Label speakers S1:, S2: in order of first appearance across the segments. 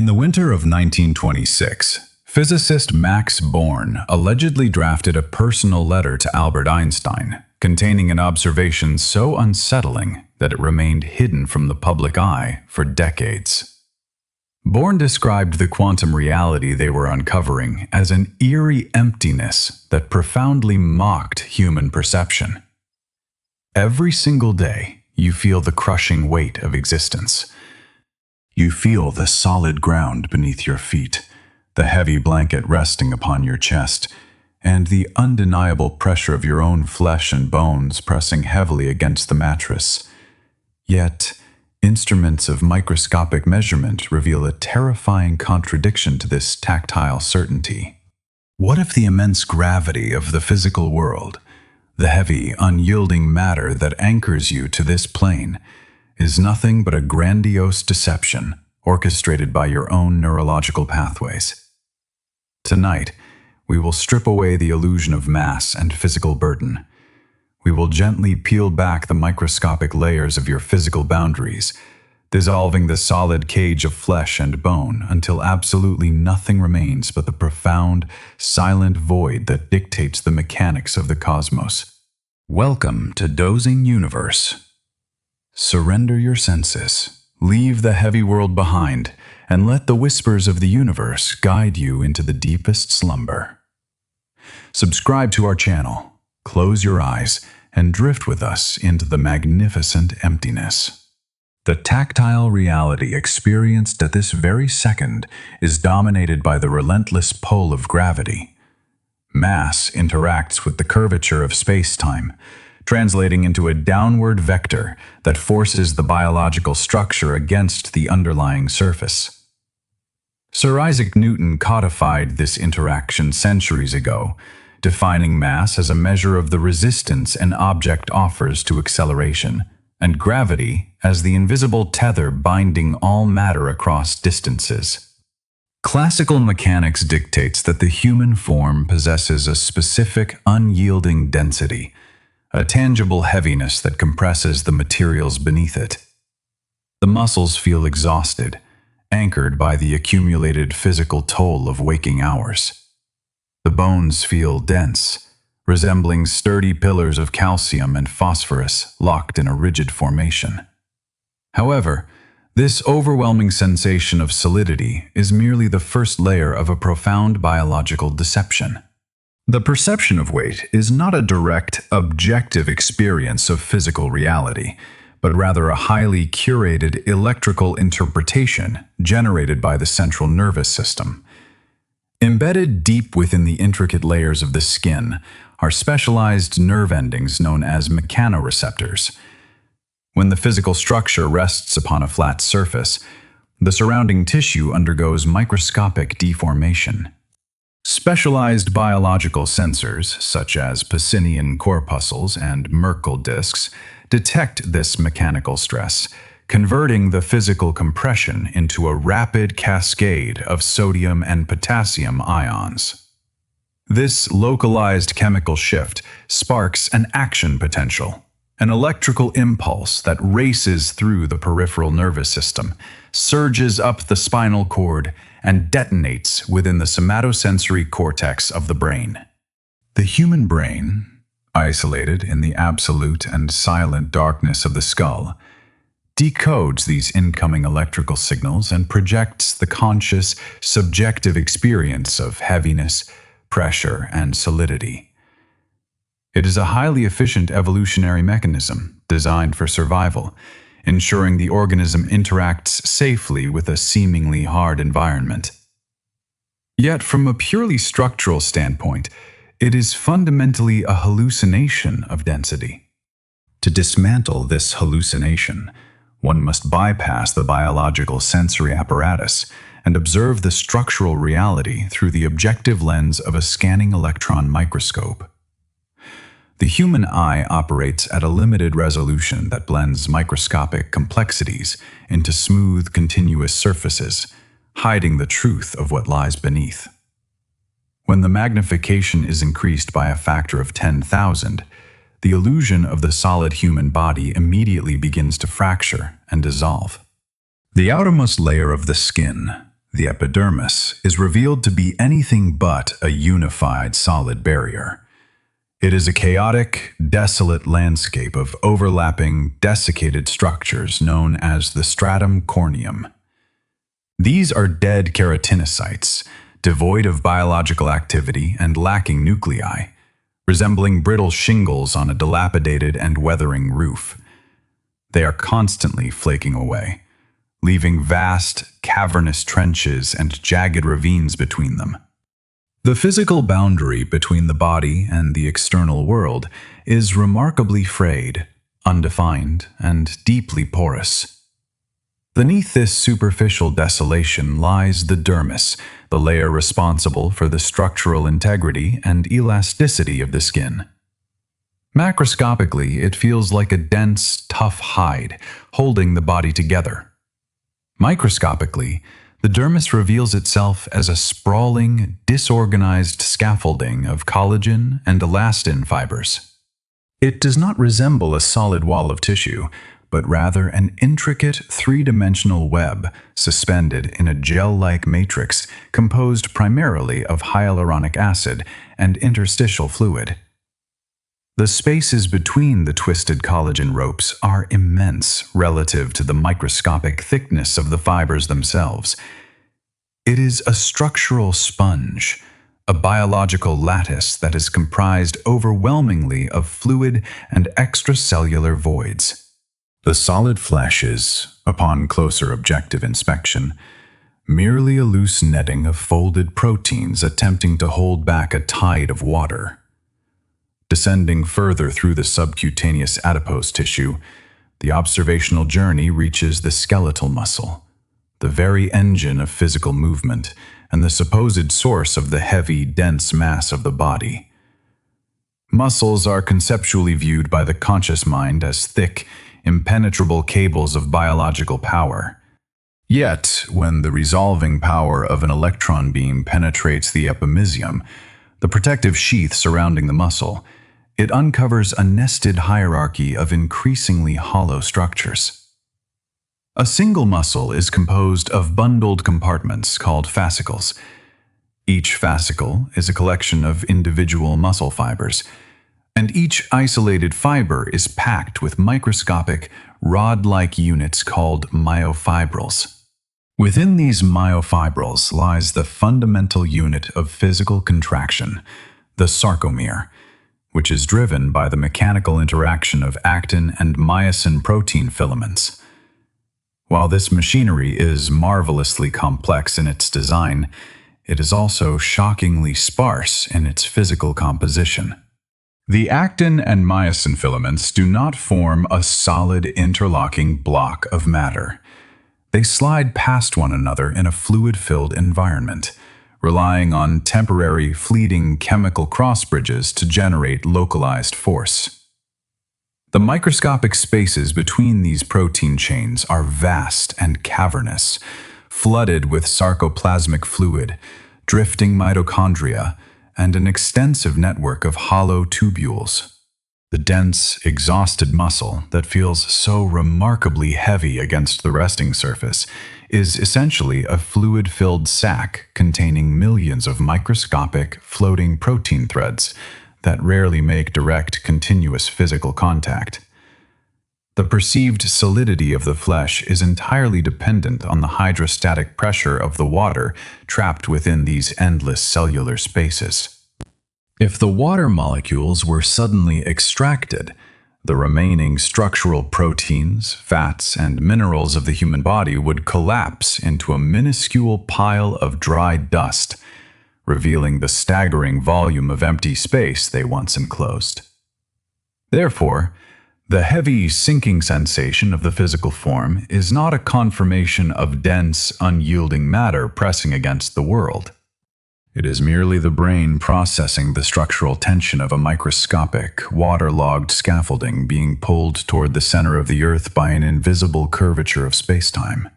S1: the winter of 1926, physicist Max Born allegedly drafted a personal letter to Albert Einstein, containing an observation so unsettling that it remained hidden from the public eye for decades. Born described the quantum reality they were uncovering as an eerie emptiness that profoundly mocked human perception. Every single day, you feel the crushing weight of existence. You feel the solid ground beneath your feet, the heavy blanket resting upon your chest, and the undeniable pressure of your own flesh and bones pressing heavily against the mattress. Yet, instruments of microscopic measurement reveal a terrifying contradiction to this tactile certainty. What if the immense gravity of the physical world, the heavy, unyielding matter that anchors you to this plane, is nothing but a grandiose deception orchestrated by your own neurological pathways? Tonight, we will strip away the illusion of mass and physical burden. We will gently peel back the microscopic layers of your physical boundaries, dissolving the solid cage of flesh and bone until absolutely nothing remains but the profound, silent void that dictates the mechanics of the cosmos. Welcome to Dozing Universe. Surrender your senses, leave the heavy world behind, and let the whispers of the universe guide you into the deepest slumber. Subscribe to our channel, close your eyes, and drift with us into the magnificent emptiness. The tactile reality experienced at this very second is dominated by the relentless pull of gravity. Mass interacts with the curvature of space-time, translating into a downward vector that forces the biological structure against the underlying surface. Sir Isaac Newton codified this interaction centuries ago, defining mass as a measure of the resistance an object offers to acceleration, and gravity as the invisible tether binding all matter across distances. Classical mechanics dictates that the human form possesses a specific, unyielding density, a tangible heaviness that compresses the materials beneath it. The muscles feel exhausted, anchored by the accumulated physical toll of waking hours. The bones feel dense, resembling sturdy pillars of calcium and phosphorus locked in a rigid formation. However, this overwhelming sensation of solidity is merely the first layer of a profound biological deception. The perception of weight is not a direct, objective experience of physical reality, but rather a highly curated electrical interpretation generated by the central nervous system. Embedded deep within the intricate layers of the skin are specialized nerve endings known as mechanoreceptors. When the physical structure rests upon a flat surface, the surrounding tissue undergoes microscopic deformation. Specialized biological sensors, such as Pacinian corpuscles and Merkel discs, detect this mechanical stress, converting the physical compression into a rapid cascade of sodium and potassium ions. This localized chemical shift sparks an action potential, an electrical impulse that races through the peripheral nervous system, surges up the spinal cord, and detonates within the somatosensory cortex of the brain. The human brain, isolated in the absolute and silent darkness of the skull, decodes these incoming electrical signals and projects the conscious, subjective experience of heaviness, pressure, and solidity. It is a highly efficient evolutionary mechanism designed for survival, ensuring the organism interacts safely with a seemingly hard environment. Yet, from a purely structural standpoint, it is fundamentally a hallucination of density. To dismantle this hallucination, one must bypass the biological sensory apparatus and observe the structural reality through the objective lens of a scanning electron microscope. The human eye operates at a limited resolution that blends microscopic complexities into smooth, continuous surfaces, hiding the truth of what lies beneath. When the magnification is increased by a factor of 10,000, the illusion of the solid human body immediately begins to fracture and dissolve. The outermost layer of the skin, The epidermis is revealed to be anything but a unified solid barrier. It is a chaotic, desolate landscape of overlapping, desiccated structures known as the stratum corneum. These are dead keratinocytes, devoid of biological activity and lacking nuclei, resembling brittle shingles on a dilapidated and weathering roof. They are constantly flaking away, leaving vast, cavernous trenches and jagged ravines between them. The physical boundary between the body and the external world is remarkably frayed, undefined, and deeply porous. Beneath this superficial desolation lies the dermis, the layer responsible for the structural integrity and elasticity of the skin. Macroscopically, it feels like a dense, tough hide holding the body together. Microscopically, the dermis reveals itself as a sprawling, disorganized scaffolding of collagen and elastin fibers. It does not resemble a solid wall of tissue, but rather an intricate three-dimensional web suspended in a gel-like matrix composed primarily of hyaluronic acid and interstitial fluid. The spaces between the twisted collagen ropes are immense relative to the microscopic thickness of the fibers themselves. It is a structural sponge, a biological lattice that is comprised overwhelmingly of fluid and extracellular voids. The solid flesh is, upon closer objective inspection, merely a loose netting of folded proteins attempting to hold back a tide of water. Descending further through the subcutaneous adipose tissue, the observational journey reaches the skeletal muscle, the very engine of physical movement and the supposed source of the heavy, dense mass of the body. Muscles are conceptually viewed by the conscious mind as thick, impenetrable cables of biological power. Yet, when the resolving power of an electron beam penetrates the epimysium, the protective sheath surrounding the muscle, it uncovers a nested hierarchy of increasingly hollow structures. A single muscle is composed of bundled compartments called fascicles. Each fascicle is a collection of individual muscle fibers, and each isolated fiber is packed with microscopic, rod-like units called myofibrils. Within these myofibrils lies the fundamental unit of physical contraction, the sarcomere, which is driven by the mechanical interaction of actin and myosin protein filaments. While this machinery is marvelously complex in its design, it is also shockingly sparse in its physical composition. The actin and myosin filaments do not form a solid interlocking block of matter. They slide past one another in a fluid-filled environment, relying on temporary, fleeting chemical cross-bridges to generate localized force. The microscopic spaces between these protein chains are vast and cavernous, flooded with sarcoplasmic fluid, drifting mitochondria, and an extensive network of hollow tubules. The dense, exhausted muscle that feels so remarkably heavy against the resting surface is essentially a fluid-filled sac containing millions of microscopic, floating protein threads that rarely make direct, continuous physical contact. The perceived solidity of the flesh is entirely dependent on the hydrostatic pressure of the water trapped within these endless cellular spaces. If the water molecules were suddenly extracted, the remaining structural proteins, fats, and minerals of the human body would collapse into a minuscule pile of dry dust, revealing the staggering volume of empty space they once enclosed. Therefore, the heavy sinking sensation of the physical form is not a confirmation of dense, unyielding matter pressing against the world. It is merely the brain processing the structural tension of a microscopic, waterlogged scaffolding being pulled toward the center of the earth by an invisible curvature of spacetime.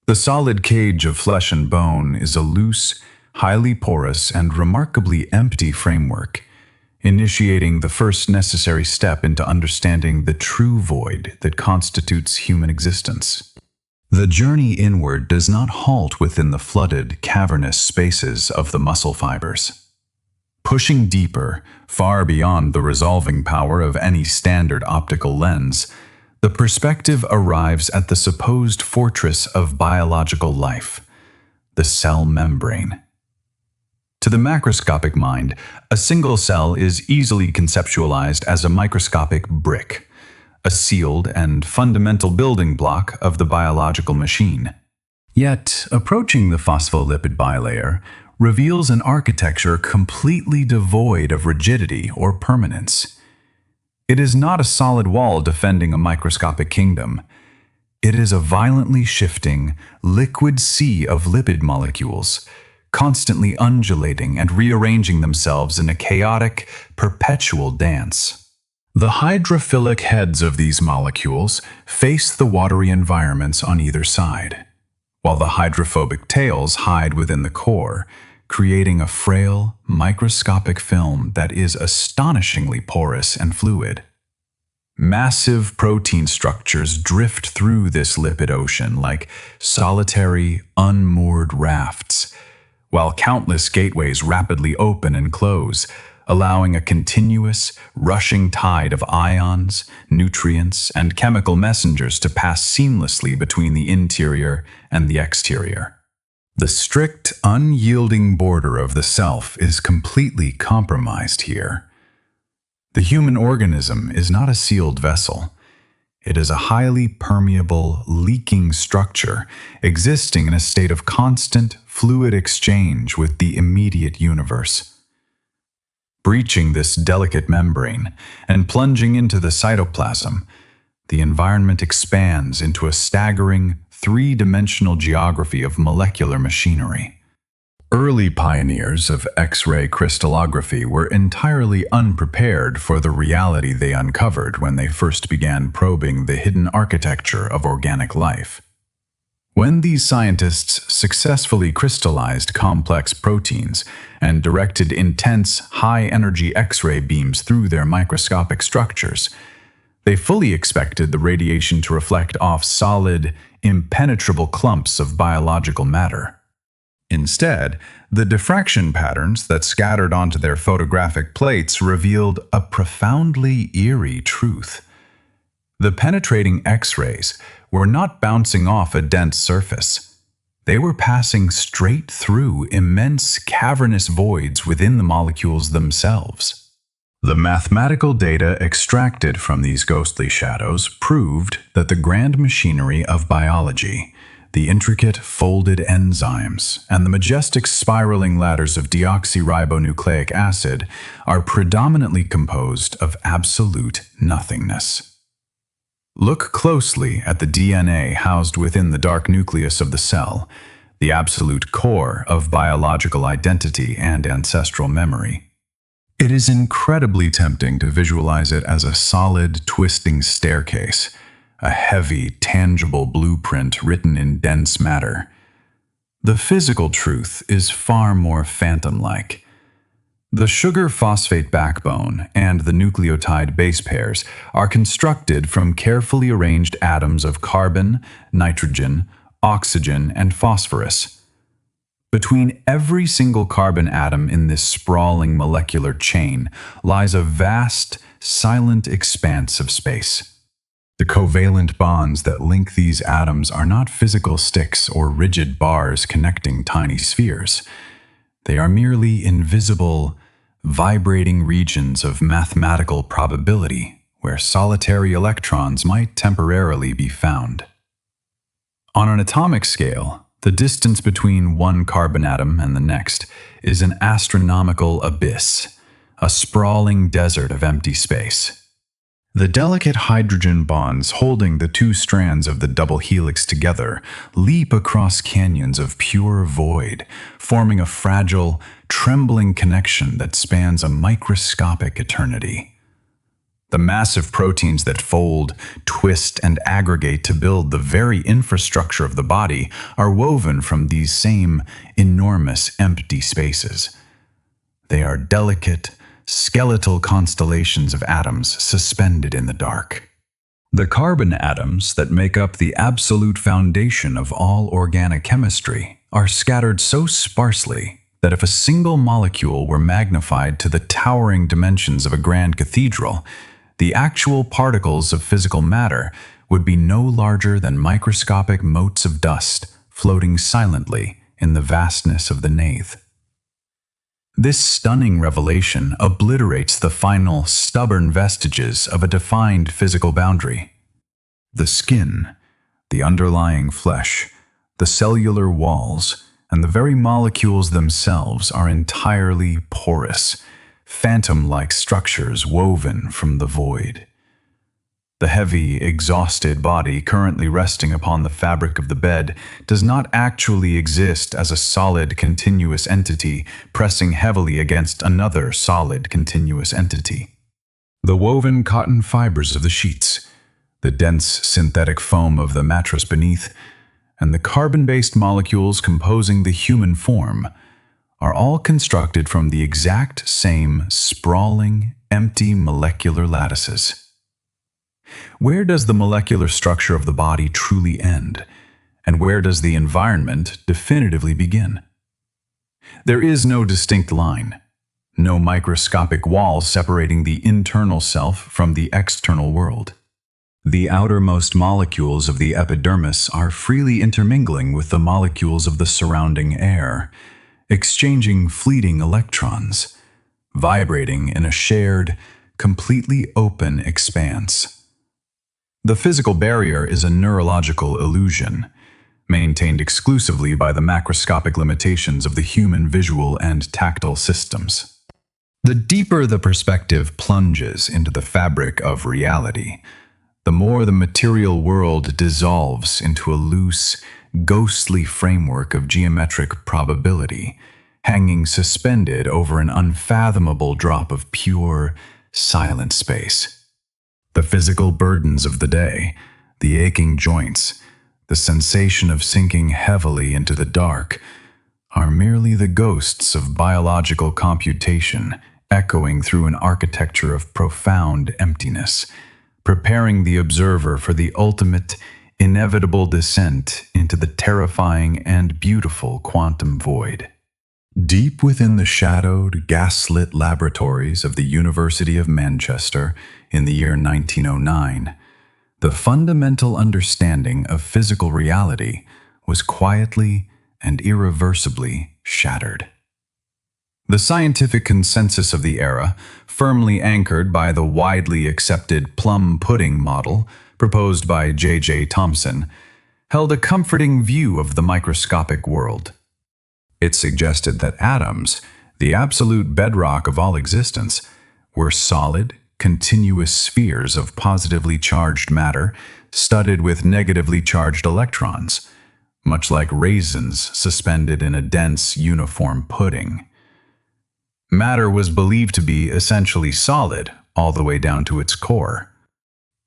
S1: The solid cage of flesh and bone is a loose, highly porous, and remarkably empty framework, initiating the first necessary step into understanding the true void that constitutes human existence. The journey inward does not halt within the flooded, cavernous spaces of the muscle fibers. Pushing deeper, far beyond the resolving power of any standard optical lens, the perspective arrives at the supposed fortress of biological life, the cell membrane. To the macroscopic mind, a single cell is easily conceptualized as a microscopic brick, a sealed and fundamental building block of the biological machine. Yet, approaching the phospholipid bilayer reveals an architecture completely devoid of rigidity or permanence. It is not a solid wall defending a microscopic kingdom. It is a violently shifting, liquid sea of lipid molecules, constantly undulating and rearranging themselves in a chaotic, perpetual dance. The hydrophilic heads of these molecules face the watery environments on either side, while the hydrophobic tails hide within the core, creating a frail, microscopic film that is astonishingly porous and fluid. Massive protein structures drift through this lipid ocean like solitary, unmoored rafts, while countless gateways rapidly open and close, allowing a continuous, rushing tide of ions, nutrients, and chemical messengers to pass seamlessly between the interior and the exterior. The strict, unyielding border of the self is completely compromised here. The human organism is not a sealed vessel. It is a highly permeable, leaking structure existing in a state of constant, fluid exchange with the immediate universe. Breaching this delicate membrane and plunging into the cytoplasm, the environment expands into a staggering, three-dimensional geography of molecular machinery. Early pioneers of X-ray crystallography were entirely unprepared for the reality they uncovered when they first began probing the hidden architecture of organic life. When these scientists successfully crystallized complex proteins and directed intense, high-energy X-ray beams through their microscopic structures, they fully expected the radiation to reflect off solid, impenetrable clumps of biological matter. Instead, the diffraction patterns that scattered onto their photographic plates revealed a profoundly eerie truth. The penetrating X-rays were not bouncing off a dense surface. They were passing straight through immense cavernous voids within the molecules themselves. The mathematical data extracted from these ghostly shadows proved that the grand machinery of biology, the intricate folded enzymes, and the majestic spiraling ladders of deoxyribonucleic acid are predominantly composed of absolute nothingness. Look closely at the DNA housed within the dark nucleus of the cell, the absolute core of biological identity and ancestral memory. It is incredibly tempting to visualize it as a solid, twisting staircase, a heavy, tangible blueprint written in dense matter. The physical truth is far more phantom-like. The sugar-phosphate backbone and the nucleotide base pairs are constructed from carefully arranged atoms of carbon, nitrogen, oxygen, and phosphorus. Between every single carbon atom in this sprawling molecular chain lies a vast, silent expanse of space. The covalent bonds that link these atoms are not physical sticks or rigid bars connecting tiny spheres. They are merely invisible, vibrating regions of mathematical probability where solitary electrons might temporarily be found. On an atomic scale, the distance between one carbon atom and the next is an astronomical abyss, a sprawling desert of empty space. The delicate hydrogen bonds holding the two strands of the double helix together leap across canyons of pure void, forming a fragile, trembling connection that spans a microscopic eternity. The massive proteins that fold, twist, and aggregate to build the very infrastructure of the body are woven from these same enormous empty spaces. They are delicate, skeletal constellations of atoms suspended in the dark. The carbon atoms that make up the absolute foundation of all organic chemistry are scattered so sparsely that if a single molecule were magnified to the towering dimensions of a grand cathedral, the actual particles of physical matter would be no larger than microscopic motes of dust floating silently in the vastness of the Neith. This stunning revelation obliterates the final, stubborn vestiges of a defined physical boundary. The skin, the underlying flesh, the cellular walls, and the very molecules themselves are entirely porous, phantom-like structures woven from the void. The heavy, exhausted body currently resting upon the fabric of the bed does not actually exist as a solid, continuous entity pressing heavily against another solid, continuous entity. The woven cotton fibers of the sheets, the dense synthetic foam of the mattress beneath, and the carbon-based molecules composing the human form are all constructed from the exact same sprawling, empty molecular lattices. Where does the molecular structure of the body truly end, and where does the environment definitively begin? There is no distinct line, no microscopic wall separating the internal self from the external world. The outermost molecules of the epidermis are freely intermingling with the molecules of the surrounding air, exchanging fleeting electrons, vibrating in a shared, completely open expanse. The physical barrier is a neurological illusion, maintained exclusively by the macroscopic limitations of the human visual and tactile systems. The deeper the perspective plunges into the fabric of reality, the more the material world dissolves into a loose, ghostly framework of geometric probability, hanging suspended over an unfathomable drop of pure, silent space. The physical burdens of the day, the aching joints, the sensation of sinking heavily into the dark, are merely the ghosts of biological computation echoing through an architecture of profound emptiness, preparing the observer for the ultimate, inevitable descent into the terrifying and beautiful quantum void. Deep within the shadowed, gas-lit laboratories of the University of Manchester in the year 1909, the fundamental understanding of physical reality was quietly and irreversibly shattered. The scientific consensus of the era, firmly anchored by the widely accepted plum pudding model proposed by J.J. Thomson, held a comforting view of the microscopic world. It suggested that atoms, the absolute bedrock of all existence, were solid, continuous spheres of positively charged matter studded with negatively charged electrons, much like raisins suspended in a dense, uniform pudding. Matter was believed to be essentially solid all the way down to its core.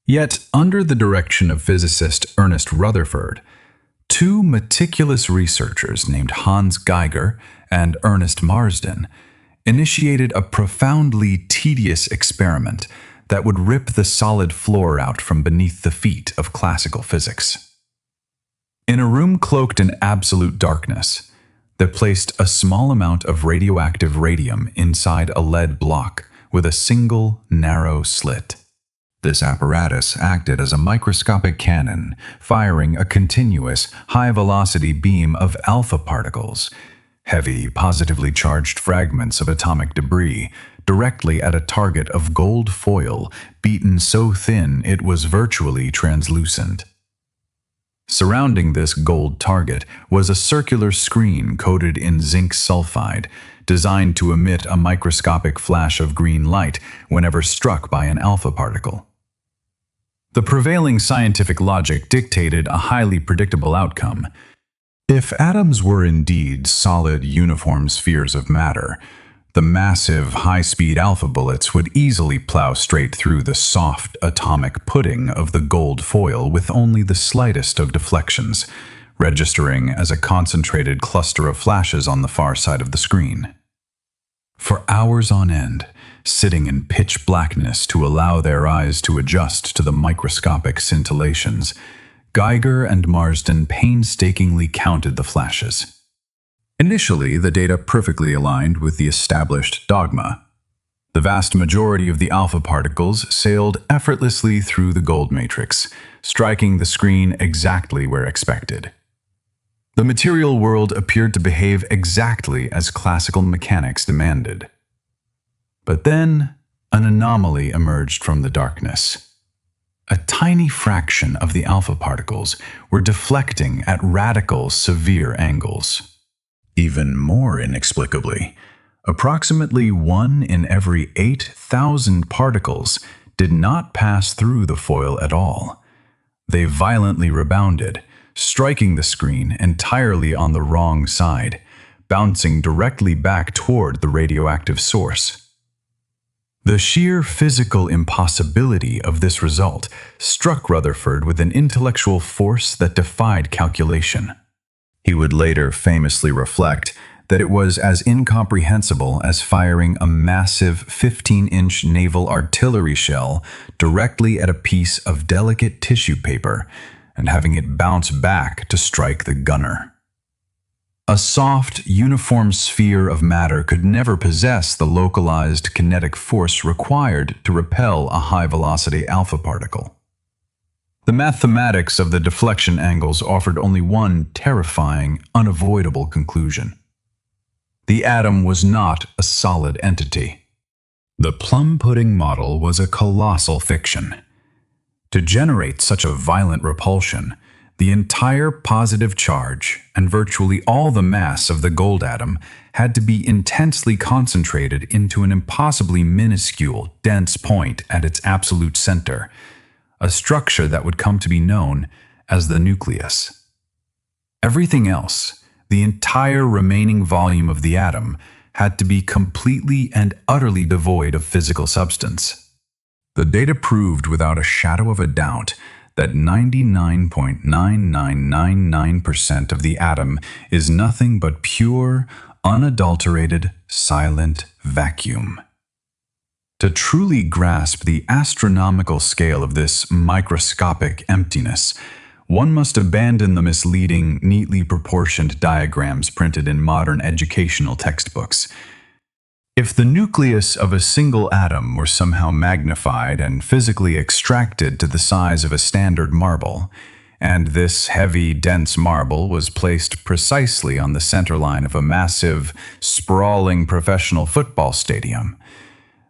S1: Yet, under the direction of physicist Ernest Rutherford, two meticulous researchers named Hans Geiger and Ernest Marsden initiated a profoundly tedious experiment that would rip the solid floor out from beneath the feet of classical physics. In a room cloaked in absolute darkness, they placed a small amount of radioactive radium inside a lead block with a single, narrow slit. This apparatus acted as a microscopic cannon, firing a continuous, high-velocity beam of alpha particles, heavy, positively charged fragments of atomic debris, directly at a target of gold foil, beaten so thin it was virtually translucent. Surrounding this gold target was a circular screen coated in zinc sulfide, designed to emit a microscopic flash of green light whenever struck by an alpha particle. The prevailing scientific logic dictated a highly predictable outcome. If atoms were indeed solid, uniform spheres of matter, the massive, high-speed alpha bullets would easily plow straight through the soft, atomic pudding of the gold foil with only the slightest of deflections, registering as a concentrated cluster of flashes on the far side of the screen. For hours on end, sitting in pitch blackness to allow their eyes to adjust to the microscopic scintillations, Geiger and Marsden painstakingly counted the flashes. Initially, the data perfectly aligned with the established dogma. The vast majority of the alpha particles sailed effortlessly through the gold matrix, striking the screen exactly where expected. The material world appeared to behave exactly as classical mechanics demanded. But then, an anomaly emerged from the darkness. A tiny fraction of the alpha particles were deflecting at radical, severe angles. Even more inexplicably, approximately 1 in every 8,000 particles did not pass through the foil at all. They violently rebounded, striking the screen entirely on the wrong side, bouncing directly back toward the radioactive source. The sheer physical impossibility of this result struck Rutherford with an intellectual force that defied calculation. He would later famously reflect that it was as incomprehensible as firing a massive 15-inch naval artillery shell directly at a piece of delicate tissue paper and having it bounce back to strike the gunner. A soft, uniform sphere of matter could never possess the localized kinetic force required to repel a high-velocity alpha particle. The mathematics of the deflection angles offered only one terrifying, unavoidable conclusion. The atom was not a solid entity. The plum pudding model was a colossal fiction. To generate such a violent repulsion, the entire positive charge and virtually all the mass of the gold atom had to be intensely concentrated into an impossibly minuscule, dense point at its absolute center, a structure that would come to be known as the nucleus. Everything else, the entire remaining volume of the atom, had to be completely and utterly devoid of physical substance. The data proved without a shadow of a doubt that 99.9999% of the atom is nothing but pure, unadulterated, silent vacuum. To truly grasp the astronomical scale of this microscopic emptiness, one must abandon the misleading, neatly proportioned diagrams printed in modern educational textbooks. If the nucleus of a single atom were somehow magnified and physically extracted to the size of a standard marble, and this heavy, dense marble was placed precisely on the center line of a massive, sprawling professional football stadium,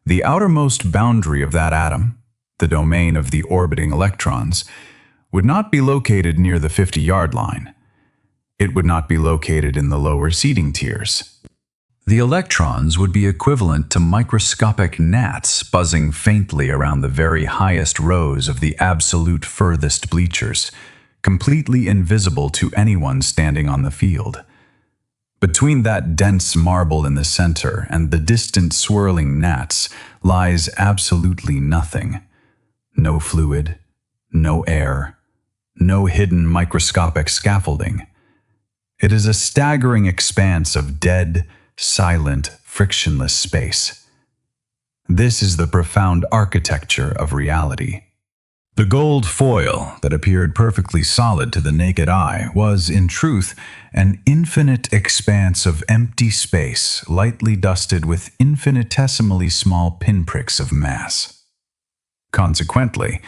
S1: the outermost boundary of that atom, the domain of the orbiting electrons, would not be located near the 50-yard line. It would not be located in the lower seating tiers. The electrons would be equivalent to microscopic gnats buzzing faintly around the very highest rows of the absolute furthest bleachers, completely invisible to anyone standing on the field. Between that dense marble in the center and the distant swirling gnats lies absolutely nothing. No fluid, no air, no hidden microscopic scaffolding. It is a staggering expanse of dead, silent, frictionless space. This is the profound architecture of reality. The gold foil that appeared perfectly solid to the naked eye was, in truth, an infinite expanse of empty space lightly dusted with infinitesimally small pinpricks of mass. Consequently,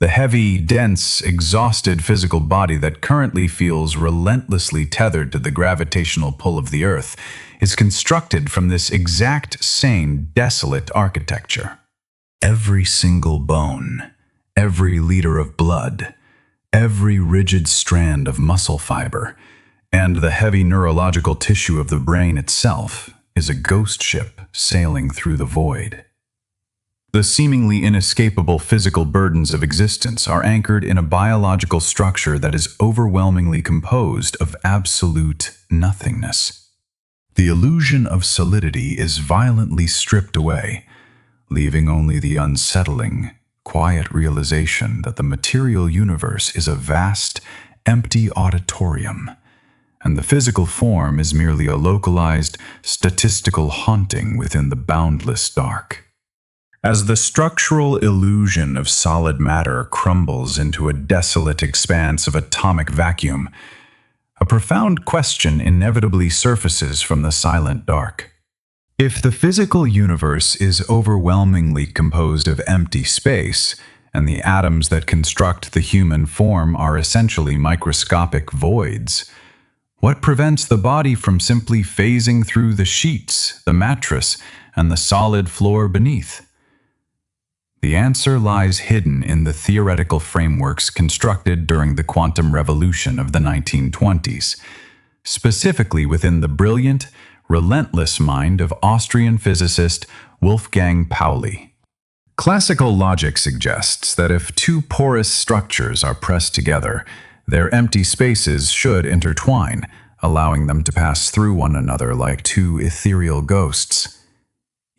S1: the heavy, dense, exhausted physical body that currently feels relentlessly tethered to the gravitational pull of the Earth is constructed from this exact same desolate architecture. Every single bone, every liter of blood, every rigid strand of muscle fiber, and the heavy neurological tissue of the brain itself is a ghost ship sailing through the void. The seemingly inescapable physical burdens of existence are anchored in a biological structure that is overwhelmingly composed of absolute nothingness. The illusion of solidity is violently stripped away, leaving only the unsettling, quiet realization that the material universe is a vast, empty auditorium, and the physical form is merely a localized, statistical haunting within the boundless dark. As the structural illusion of solid matter crumbles into a desolate expanse of atomic vacuum, a profound question inevitably surfaces from the silent dark. If the physical universe is overwhelmingly composed of empty space, and the atoms that construct the human form are essentially microscopic voids, what prevents the body from simply phasing through the sheets, the mattress, and the solid floor beneath? The answer lies hidden in the theoretical frameworks constructed during the quantum revolution of the 1920s, specifically within the brilliant, relentless mind of Austrian physicist Wolfgang Pauli. Classical logic suggests that if two porous structures are pressed together, their empty spaces should intertwine, allowing them to pass through one another like two ethereal ghosts.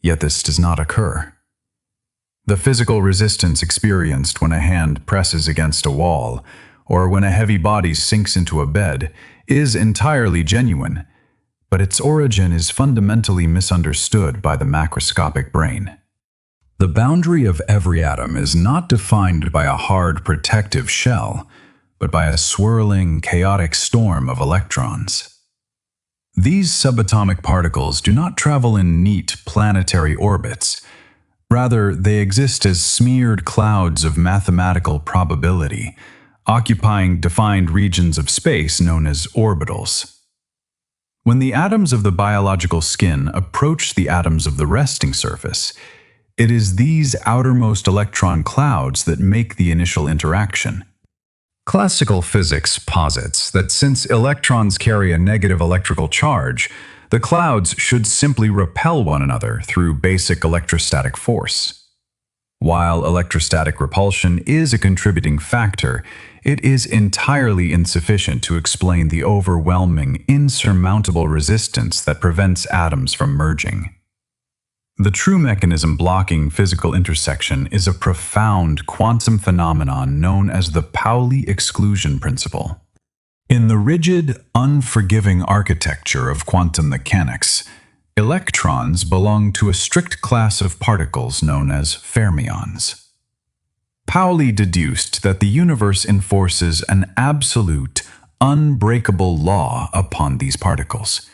S1: Yet this does not occur. The physical resistance experienced when a hand presses against a wall, or when a heavy body sinks into a bed, is entirely genuine, but its origin is fundamentally misunderstood by the macroscopic brain. The boundary of every atom is not defined by a hard protective shell, but by a swirling, chaotic storm of electrons. These subatomic particles do not travel in neat planetary orbits. Rather, they exist as smeared clouds of mathematical probability, occupying defined regions of space known as orbitals. When the atoms of the biological skin approach the atoms of the resting surface, it is these outermost electron clouds that make the initial interaction. Classical physics posits that since electrons carry a negative electrical charge, the clouds should simply repel one another through basic electrostatic force. While electrostatic repulsion is a contributing factor, it is entirely insufficient to explain the overwhelming, insurmountable resistance that prevents atoms from merging. The true mechanism blocking physical intersection is a profound quantum phenomenon known as the Pauli exclusion principle. In the rigid, unforgiving architecture of quantum mechanics, electrons belong to a strict class of particles known as fermions. Pauli deduced that the universe enforces an absolute, unbreakable law upon these particles.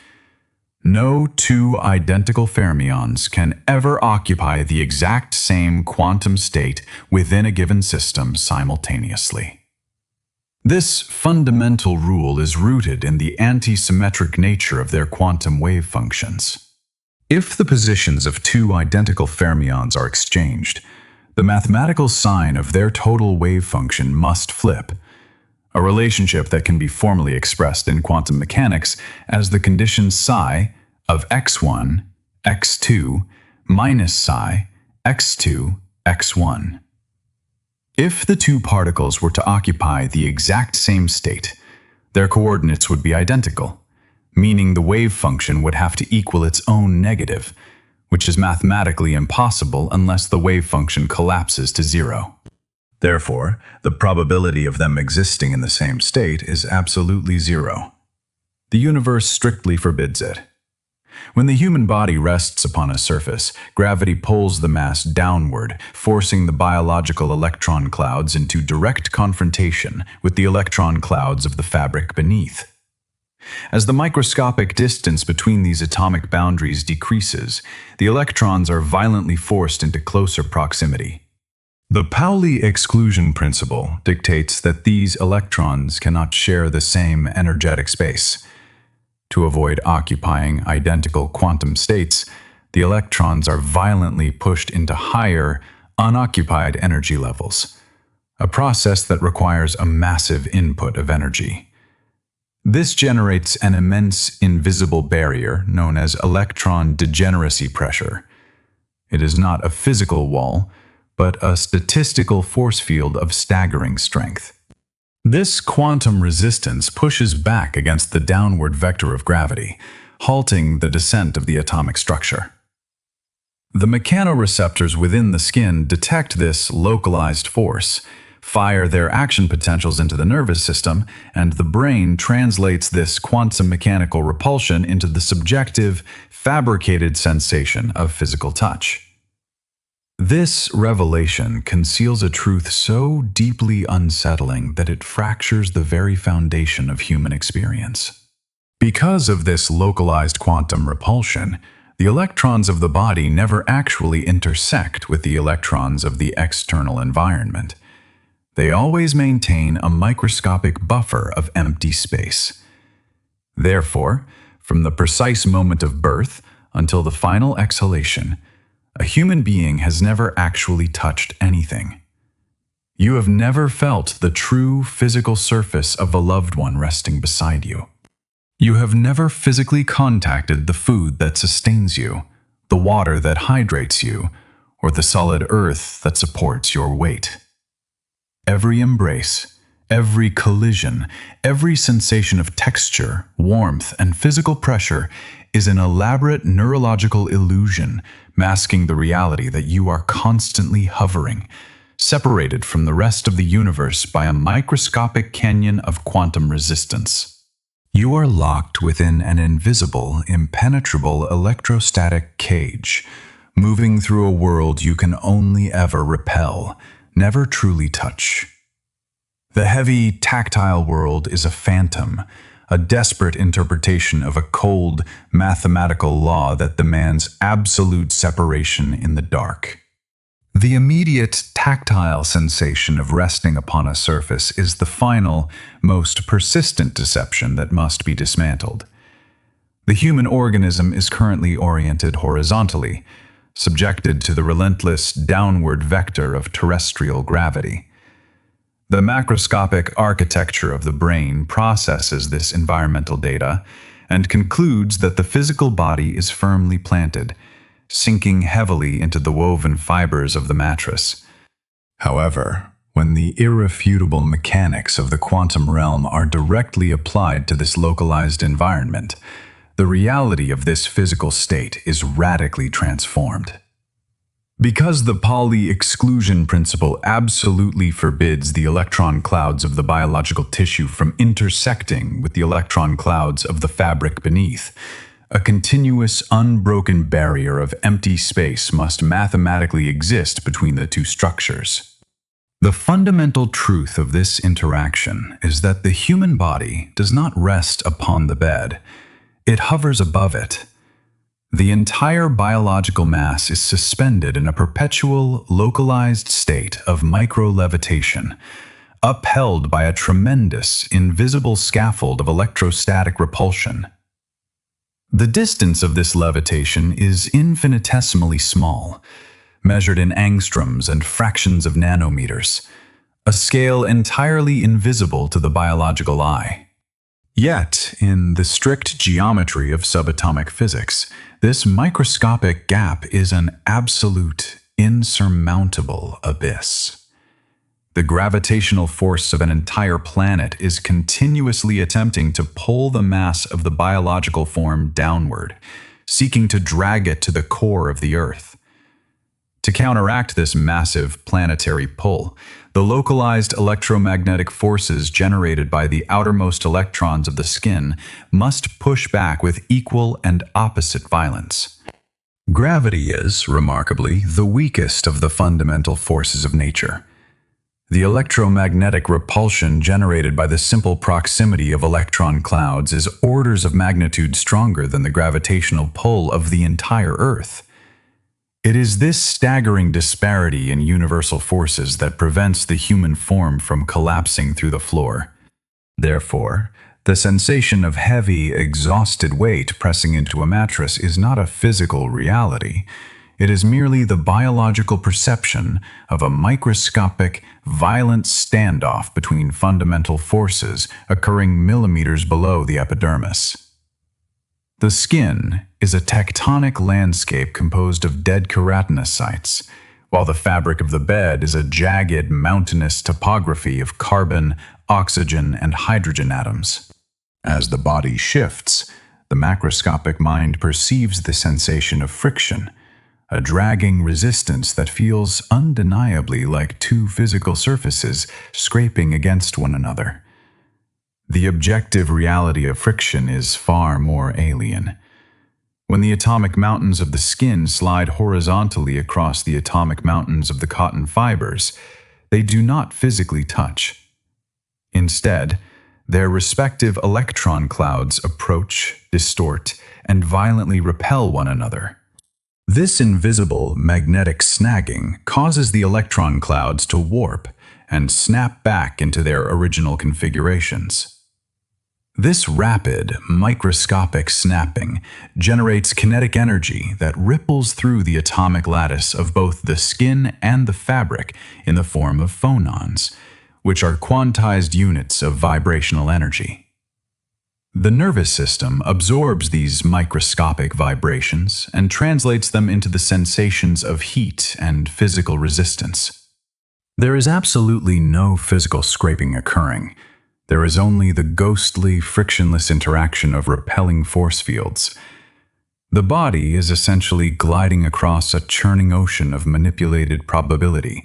S1: No two identical fermions can ever occupy the exact same quantum state within a given system simultaneously. This fundamental rule is rooted in the anti-symmetric nature of their quantum wave functions. If the positions of two identical fermions are exchanged, the mathematical sign of their total wave function must flip, a relationship that can be formally expressed in quantum mechanics as the condition psi of x1, x2 minus psi x2, x1. If the two particles were to occupy the exact same state, their coordinates would be identical, meaning the wave function would have to equal its own negative, which is mathematically impossible unless the wave function collapses to zero. Therefore, the probability of them existing in the same state is absolutely zero. The universe strictly forbids it. When the human body rests upon a surface, gravity pulls the mass downward, forcing the biological electron clouds into direct confrontation with the electron clouds of the fabric beneath. As the microscopic distance between these atomic boundaries decreases, the electrons are violently forced into closer proximity. The Pauli exclusion principle dictates that these electrons cannot share the same energetic space. To avoid occupying identical quantum states, the electrons are violently pushed into higher, unoccupied energy levels, a process that requires a massive input of energy. This generates an immense invisible barrier known as electron degeneracy pressure. It is not a physical wall, but a statistical force field of staggering strength. This quantum resistance pushes back against the downward vector of gravity, halting the descent of the atomic structure. The mechanoreceptors within the skin detect this localized force, fire their action potentials into the nervous system, and the brain translates this quantum mechanical repulsion into the subjective, fabricated sensation of physical touch. This revelation conceals a truth so deeply unsettling that it fractures the very foundation of human experience. Because of this localized quantum repulsion, the electrons of the body never actually intersect with the electrons of the external environment. They always maintain a microscopic buffer of empty space. Therefore, from the precise moment of birth until the final exhalation, a human being has never actually touched anything. You have never felt the true physical surface of a loved one resting beside you. You have never physically contacted the food that sustains you, the water that hydrates you, or the solid earth that supports your weight. Every embrace, every collision, every sensation of texture, warmth, and physical pressure is an elaborate neurological illusion masking the reality that you are constantly hovering, separated from the rest of the universe by a microscopic canyon of quantum resistance. You are locked within an invisible, impenetrable electrostatic cage, moving through a world you can only ever repel, never truly touch. The heavy, tactile world is a phantom, a desperate interpretation of a cold, mathematical law that demands absolute separation in the dark. The immediate, tactile sensation of resting upon a surface is the final, most persistent deception that must be dismantled. The human organism is currently oriented horizontally, subjected to the relentless downward vector of terrestrial gravity. The macroscopic architecture of the brain processes this environmental data and concludes that the physical body is firmly planted, sinking heavily into the woven fibers of the mattress. However, when the irrefutable mechanics of the quantum realm are directly applied to this localized environment, the reality of this physical state is radically transformed. Because the Pauli exclusion principle absolutely forbids the electron clouds of the biological tissue from intersecting with the electron clouds of the fabric beneath, a continuous, unbroken barrier of empty space must mathematically exist between the two structures. The fundamental truth of this interaction is that the human body does not rest upon the bed. It hovers above it. The entire biological mass is suspended in a perpetual, localized state of micro-levitation, upheld by a tremendous, invisible scaffold of electrostatic repulsion. The distance of this levitation is infinitesimally small, measured in angstroms and fractions of nanometers, a scale entirely invisible to the biological eye. Yet, in the strict geometry of subatomic physics, this microscopic gap is an absolute, insurmountable abyss. The gravitational force of an entire planet is continuously attempting to pull the mass of the biological form downward, seeking to drag it to the core of the Earth. To counteract this massive planetary pull, the localized electromagnetic forces generated by the outermost electrons of the skin must push back with equal and opposite violence. Gravity is, remarkably, the weakest of the fundamental forces of nature. The electromagnetic repulsion generated by the simple proximity of electron clouds is orders of magnitude stronger than the gravitational pull of the entire Earth. It is this staggering disparity in universal forces that prevents the human form from collapsing through the floor. Therefore, the sensation of heavy, exhausted weight pressing into a mattress is not a physical reality. It is merely the biological perception of a microscopic, violent standoff between fundamental forces occurring millimeters below the epidermis. The skin is a tectonic landscape composed of dead keratinocytes, while the fabric of the bed is a jagged, mountainous topography of carbon, oxygen, and hydrogen atoms. As the body shifts, the macroscopic mind perceives the sensation of friction, a dragging resistance that feels undeniably like two physical surfaces scraping against one another. The objective reality of friction is far more alien. When the atomic mountains of the skin slide horizontally across the atomic mountains of the cotton fibers, they do not physically touch. Instead, their respective electron clouds approach, distort, and violently repel one another. This invisible magnetic snagging causes the electron clouds to warp and snap back into their original configurations. This rapid, microscopic snapping generates kinetic energy that ripples through the atomic lattice of both the skin and the fabric in the form of phonons, which are quantized units of vibrational energy. The nervous system absorbs these microscopic vibrations and translates them into the sensations of heat and physical resistance. There is absolutely no physical scraping occurring. There is only the ghostly, frictionless interaction of repelling force fields. The body is essentially gliding across a churning ocean of manipulated probability.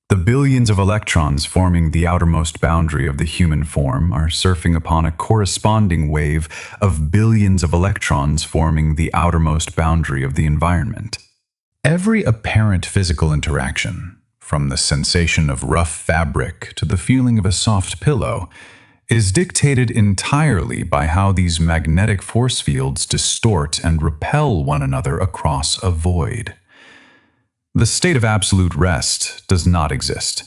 S1: The billions of electrons forming the outermost boundary of the human form are surfing upon a corresponding wave of billions of electrons forming the outermost boundary of the environment. Every apparent physical interaction, from the sensation of rough fabric to the feeling of a soft pillow, is dictated entirely by how these magnetic force fields distort and repel one another across a void. The state of absolute rest does not exist.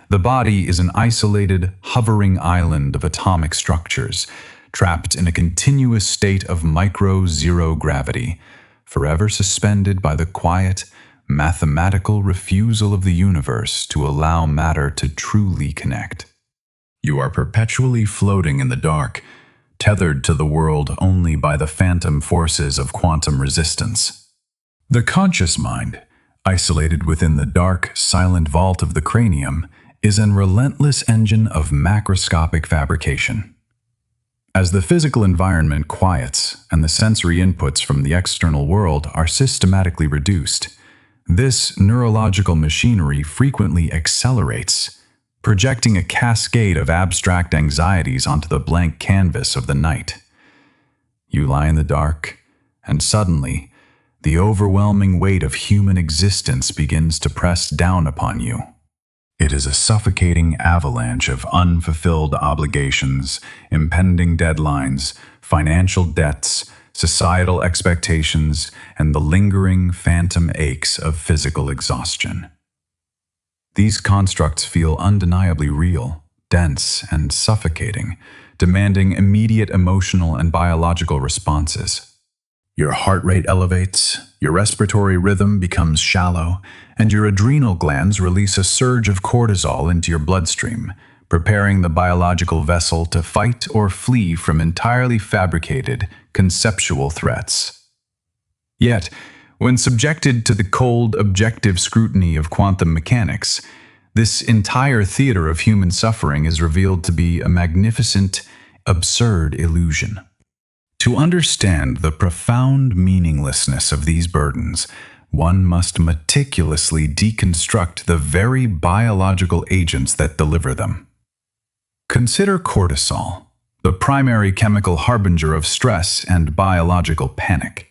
S1: The body is an isolated, hovering island of atomic structures, trapped in a continuous state of micro-zero gravity, forever suspended by the quiet, mathematical refusal of the universe to allow matter to truly connect. You are perpetually floating in the dark, tethered to the world only by the phantom forces of quantum resistance. The conscious mind, isolated within the dark, silent vault of the cranium, is an relentless engine of macroscopic fabrication. As the physical environment quiets and the sensory inputs from the external world are systematically reduced, this neurological machinery frequently accelerates, projecting a cascade of abstract anxieties onto the blank canvas of the night. You lie in the dark, and suddenly, the overwhelming weight of human existence begins to press down upon you. It is a suffocating avalanche of unfulfilled obligations, impending deadlines, financial debts, societal expectations, and the lingering phantom aches of physical exhaustion. These constructs feel undeniably real, dense, and suffocating, demanding immediate emotional and biological responses. Your heart rate elevates, your respiratory rhythm becomes shallow, and your adrenal glands release a surge of cortisol into your bloodstream, preparing the biological vessel to fight or flee from entirely fabricated, conceptual threats. Yet, when subjected to the cold, objective scrutiny of quantum mechanics, this entire theater of human suffering is revealed to be a magnificent, absurd illusion. To understand the profound meaninglessness of these burdens, one must meticulously deconstruct the very biological agents that deliver them. Consider cortisol, the primary chemical harbinger of stress and biological panic.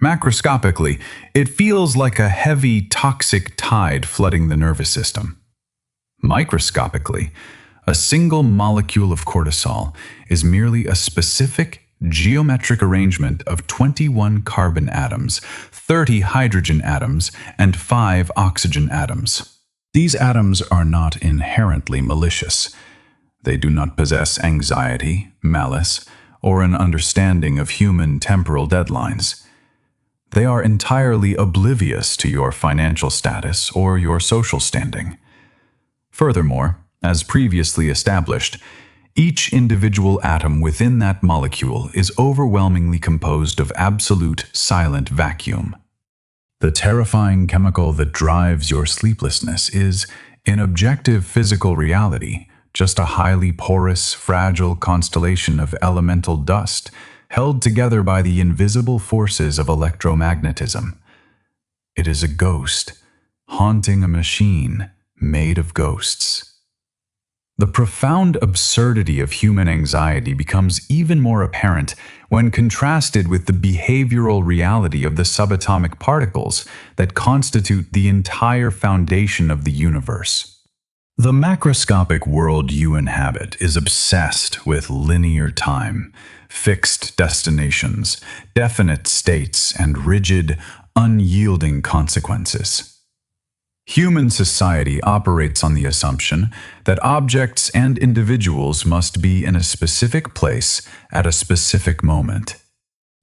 S1: Macroscopically, it feels like a heavy, toxic tide flooding the nervous system. Microscopically, a single molecule of cortisol is merely a specific, geometric arrangement of 21 carbon atoms, 30 hydrogen atoms, and 5 oxygen atoms. These atoms are not inherently malicious. They do not possess anxiety, malice, or an understanding of human temporal deadlines. They are entirely oblivious to your financial status or your social standing. Furthermore, as previously established, each individual atom within that molecule is overwhelmingly composed of absolute silent vacuum. The terrifying chemical that drives your sleeplessness is, in objective physical reality, just a highly porous, fragile constellation of elemental dust held together by the invisible forces of electromagnetism. It is a ghost, haunting a machine made of ghosts. The profound absurdity of human anxiety becomes even more apparent when contrasted with the behavioral reality of the subatomic particles that constitute the entire foundation of the universe. The macroscopic world you inhabit is obsessed with linear time, fixed destinations, definite states, and rigid, unyielding consequences. Human society operates on the assumption that objects and individuals must be in a specific place at a specific moment.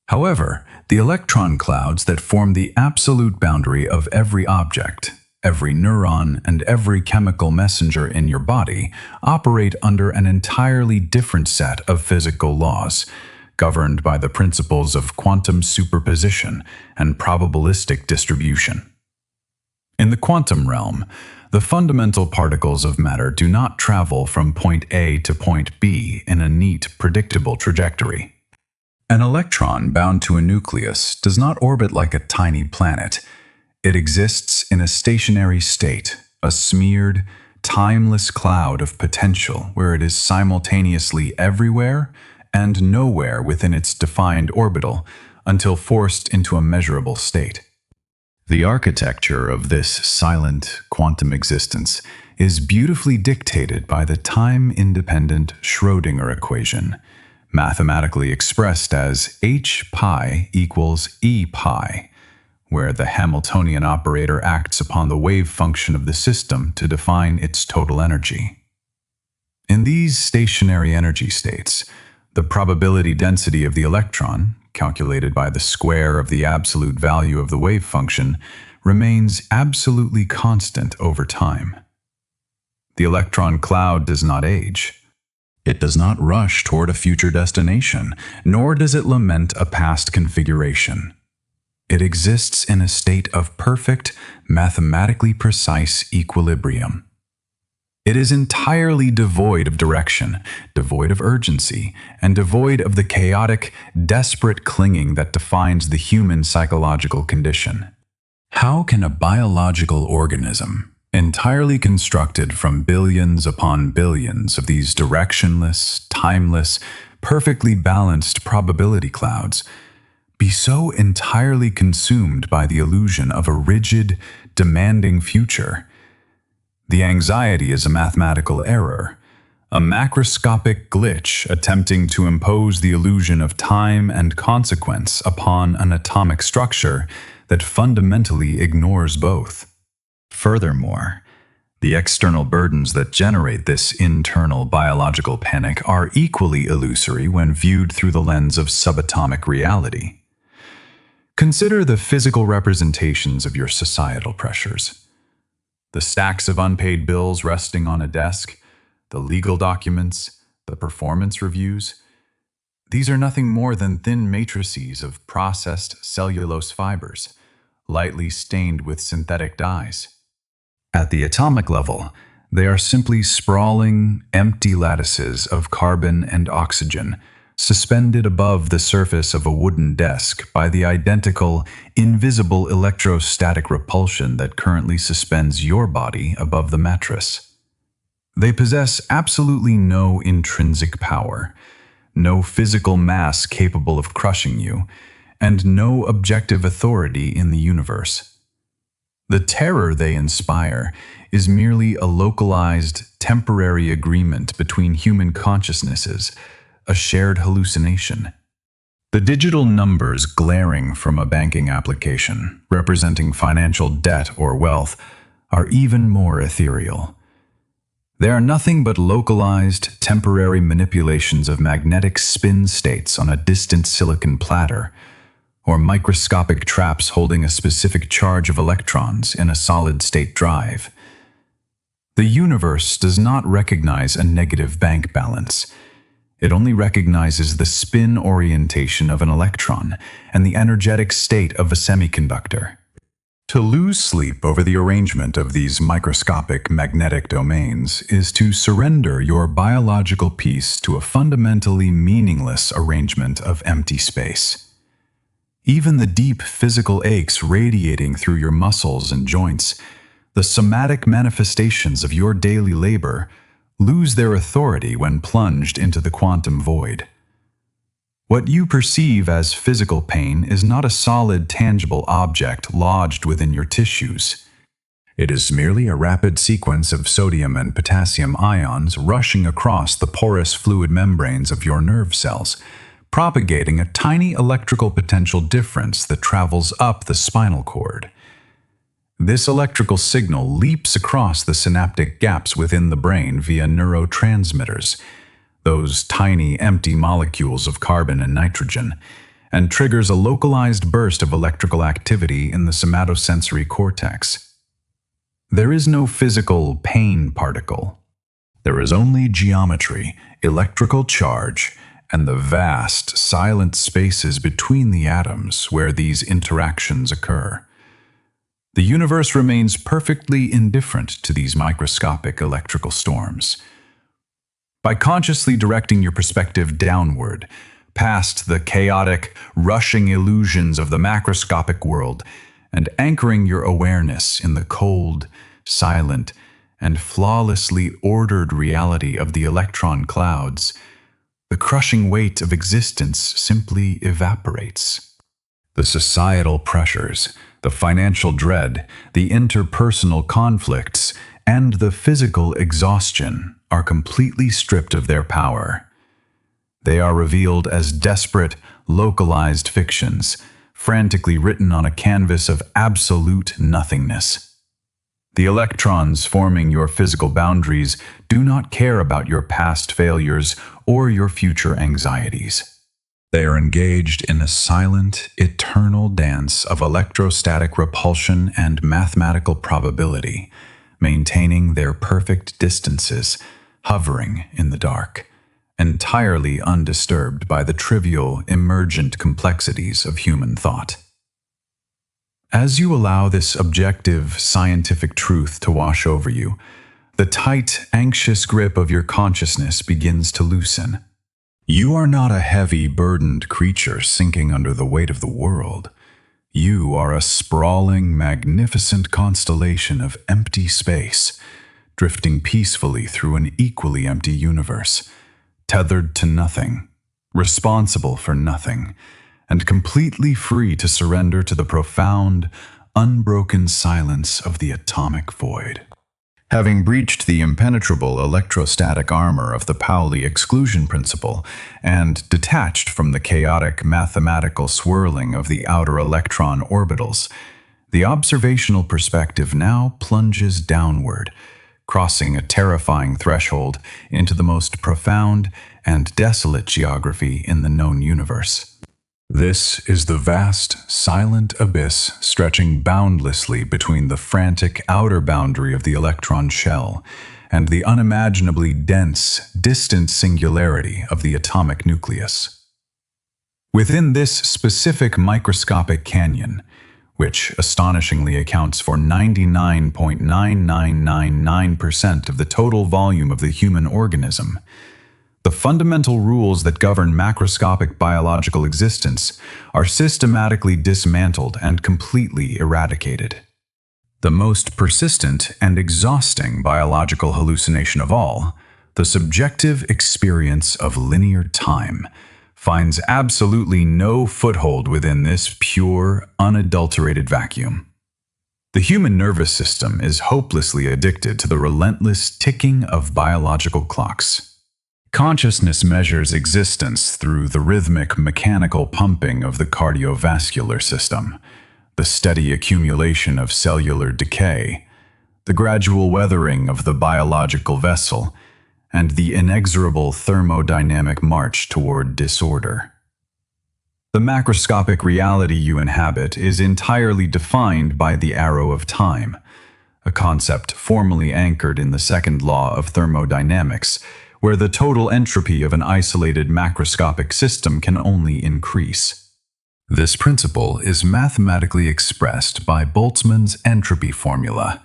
S1: However, the electron clouds that form the absolute boundary of every object, every neuron, and every chemical messenger in your body operate under an entirely different set of physical laws, governed by the principles of quantum superposition and probabilistic distribution. In the quantum realm, the fundamental particles of matter do not travel from point A to point B in a neat, predictable trajectory. An electron bound to a nucleus does not orbit like a tiny planet. It exists in a stationary state, a smeared, timeless cloud of potential where it is simultaneously everywhere and nowhere within its defined orbital until forced into a measurable state. The architecture of this silent quantum existence is beautifully dictated by the time-independent Schrödinger equation, mathematically expressed as h pi equals e pi, where the Hamiltonian operator acts upon the wave function of the system to define its total energy. In these stationary energy states, the probability density of the electron, calculated by the square of the absolute value of the wave function, remains absolutely constant over time. The electron cloud does not age. It does not rush toward a future destination, nor does it lament a past configuration. It exists in a state of perfect, mathematically precise equilibrium. It is entirely devoid of direction, devoid of urgency, and devoid of the chaotic, desperate clinging that defines the human psychological condition. How can a biological organism, entirely constructed from billions upon billions of these directionless, timeless, perfectly balanced probability clouds, be so entirely consumed by the illusion of a rigid, demanding future? The anxiety is a mathematical error, a macroscopic glitch attempting to impose the illusion of time and consequence upon an atomic structure that fundamentally ignores both. Furthermore, the external burdens that generate this internal biological panic are equally illusory when viewed through the lens of subatomic reality. Consider the physical representations of your societal pressures. The stacks of unpaid bills resting on a desk, the legal documents, the performance reviews. These are nothing more than thin matrices of processed cellulose fibers, lightly stained with synthetic dyes. At the atomic level, they are simply sprawling, empty lattices of carbon and oxygen, suspended above the surface of a wooden desk by the identical, invisible electrostatic repulsion that currently suspends your body above the mattress. They possess absolutely no intrinsic power, no physical mass capable of crushing you, and no objective authority in the universe. The terror they inspire is merely a localized, temporary agreement between human consciousnesses, a shared hallucination. The digital numbers glaring from a banking application, representing financial debt or wealth, are even more ethereal. They are nothing but localized, temporary manipulations of magnetic spin states on a distant silicon platter, or microscopic traps holding a specific charge of electrons in a solid-state drive. The universe does not recognize a negative bank balance. It only recognizes the spin orientation of an electron and the energetic state of a semiconductor. To lose sleep over the arrangement of these microscopic magnetic domains is to surrender your biological peace to a fundamentally meaningless arrangement of empty space. Even the deep physical aches radiating through your muscles and joints, the somatic manifestations of your daily labor, lose their authority when plunged into the quantum void. What you perceive as physical pain is not a solid, tangible object lodged within your tissues. It is merely a rapid sequence of sodium and potassium ions rushing across the porous fluid membranes of your nerve cells, propagating a tiny electrical potential difference that travels up the spinal cord. This electrical signal leaps across the synaptic gaps within the brain via neurotransmitters, those tiny empty molecules of carbon and nitrogen, and triggers a localized burst of electrical activity in the somatosensory cortex. There is no physical pain particle. There is only geometry, electrical charge, and the vast, silent spaces between the atoms where these interactions occur. The universe remains perfectly indifferent to these microscopic electrical storms. By consciously directing your perspective downward, past the chaotic, rushing illusions of the macroscopic world, and anchoring your awareness in the cold, silent, and flawlessly ordered reality of the electron clouds, the crushing weight of existence simply evaporates. The societal pressures, the financial dread, the interpersonal conflicts, and the physical exhaustion are completely stripped of their power. They are revealed as desperate, localized fictions, frantically written on a canvas of absolute nothingness. The electrons forming your physical boundaries do not care about your past failures or your future anxieties. They are engaged in a silent, eternal dance of electrostatic repulsion and mathematical probability, maintaining their perfect distances, hovering in the dark, entirely undisturbed by the trivial, emergent complexities of human thought. As you allow this objective, scientific truth to wash over you, the tight, anxious grip of your consciousness begins to loosen. You are not a heavy, burdened creature sinking under the weight of the world. You are a sprawling, magnificent constellation of empty space, drifting peacefully through an equally empty universe, tethered to nothing, responsible for nothing, and completely free to surrender to the profound, unbroken silence of the atomic void. Having breached the impenetrable electrostatic armor of the Pauli exclusion principle and detached from the chaotic mathematical swirling of the outer electron orbitals, the observational perspective now plunges downward, crossing a terrifying threshold into the most profound and desolate geography in the known universe. This is the vast, silent abyss stretching boundlessly between the frantic outer boundary of the electron shell and the unimaginably dense, distant singularity of the atomic nucleus. Within this specific microscopic canyon, which astonishingly accounts for 99.9999% of the total volume of the human organism, the fundamental rules that govern macroscopic biological existence are systematically dismantled and completely eradicated. The most persistent and exhausting biological hallucination of all, the subjective experience of linear time, finds absolutely no foothold within this pure, unadulterated vacuum. The human nervous system is hopelessly addicted to the relentless ticking of biological clocks. Consciousness measures existence through the rhythmic mechanical pumping of the cardiovascular system, the steady accumulation of cellular decay, the gradual weathering of the biological vessel, and the inexorable thermodynamic march toward disorder. The macroscopic reality you inhabit is entirely defined by the arrow of time, a concept formally anchored in the second law of thermodynamics, where the total entropy of an isolated macroscopic system can only increase. This principle is mathematically expressed by Boltzmann's entropy formula,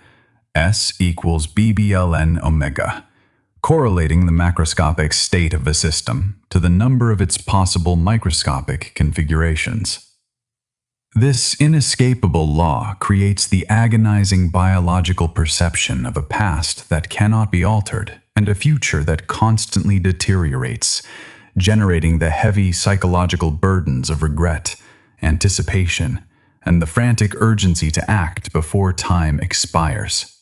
S1: S equals BBLN omega, correlating the macroscopic state of a system to the number of its possible microscopic configurations. This inescapable law creates the agonizing biological perception of a past that cannot be altered and a future that constantly deteriorates, generating the heavy psychological burdens of regret, anticipation, and the frantic urgency to act before time expires.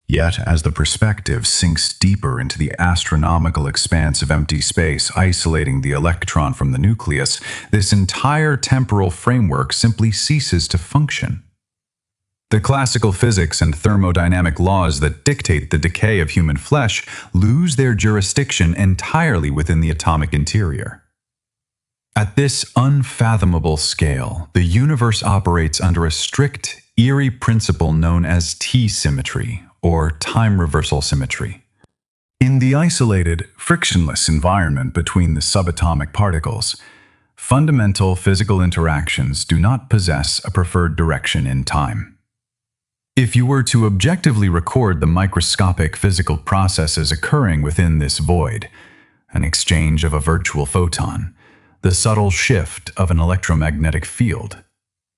S1: Yet, as the perspective sinks deeper into the astronomical expanse of empty space, isolating the electron from the nucleus, this entire temporal framework simply ceases to function. The classical physics and thermodynamic laws that dictate the decay of human flesh lose their jurisdiction entirely within the atomic interior. At this unfathomable scale, the universe operates under a strict, eerie principle known as T-symmetry, or time reversal symmetry. In the isolated, frictionless environment between the subatomic particles, fundamental physical interactions do not possess a preferred direction in time. If you were to objectively record the microscopic physical processes occurring within this void, an exchange of a virtual photon, the subtle shift of an electromagnetic field,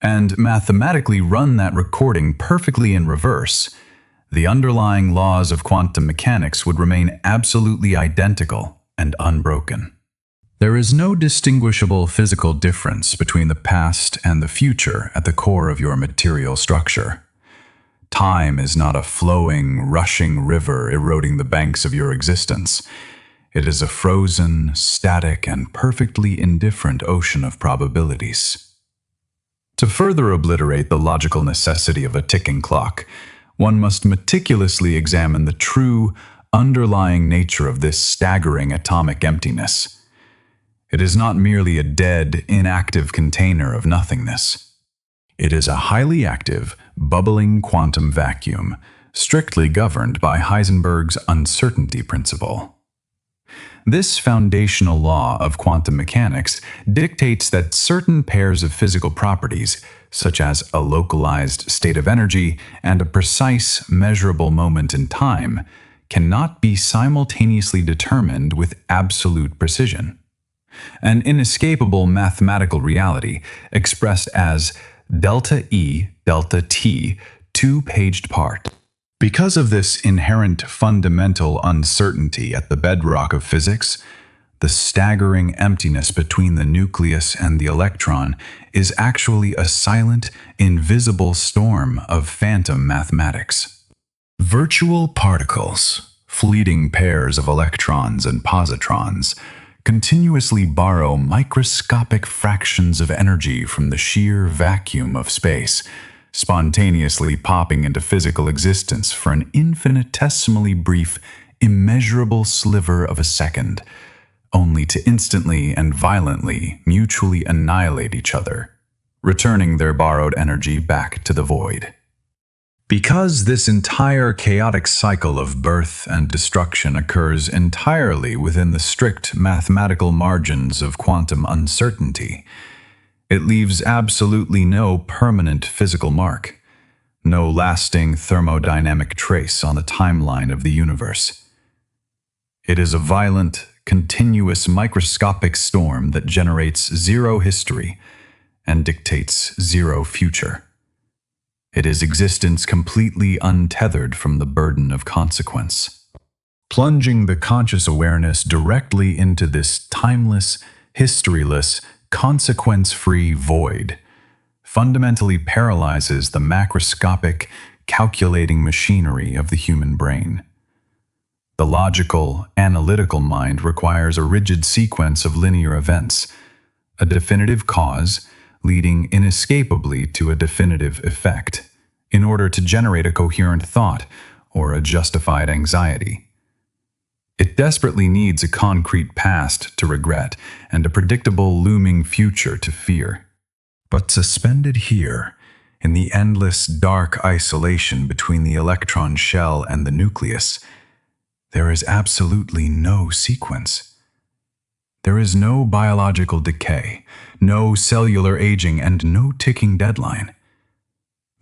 S1: and mathematically run that recording perfectly in reverse, the underlying laws of quantum mechanics would remain absolutely identical and unbroken. There is no distinguishable physical difference between the past and the future at the core of your material structure. Time is not a flowing, rushing river eroding the banks of your existence. It is a frozen, static, and perfectly indifferent ocean of probabilities. To further obliterate the logical necessity of a ticking clock, one must meticulously examine the true, underlying nature of this staggering atomic emptiness. It is not merely a dead, inactive container of nothingness. It is a highly active, bubbling quantum vacuum, strictly governed by Heisenberg's uncertainty principle. This foundational law of quantum mechanics dictates that certain pairs of physical properties, such as a localized state of energy and a precise, measurable moment in time, cannot be simultaneously determined with absolute precision. An inescapable mathematical reality expressed as delta E delta T, two-paged part. Because of this inherent fundamental uncertainty at the bedrock of physics, the staggering emptiness between the nucleus and the electron is actually a silent, invisible storm of phantom mathematics. Virtual particles, fleeting pairs of electrons and positrons, continuously borrow microscopic fractions of energy from the sheer vacuum of space, spontaneously popping into physical existence for an infinitesimally brief, immeasurable sliver of a second, only to instantly and violently mutually annihilate each other, returning their borrowed energy back to the void. Because this entire chaotic cycle of birth and destruction occurs entirely within the strict mathematical margins of quantum uncertainty, it leaves absolutely no permanent physical mark, no lasting thermodynamic trace on the timeline of the universe. It is a violent, continuous microscopic storm that generates zero history and dictates zero future. It is existence completely untethered from the burden of consequence. Plunging the conscious awareness directly into this timeless, historyless, consequence-free void fundamentally paralyzes the macroscopic, calculating machinery of the human brain. The logical, analytical mind requires a rigid sequence of linear events, a definitive cause leading inescapably to a definitive effect, in order to generate a coherent thought or a justified anxiety. It desperately needs a concrete past to regret and a predictable looming future to fear. But suspended here, in the endless dark isolation between the electron shell and the nucleus, there is absolutely no sequence. There is no biological decay, no cellular aging, and no ticking deadline.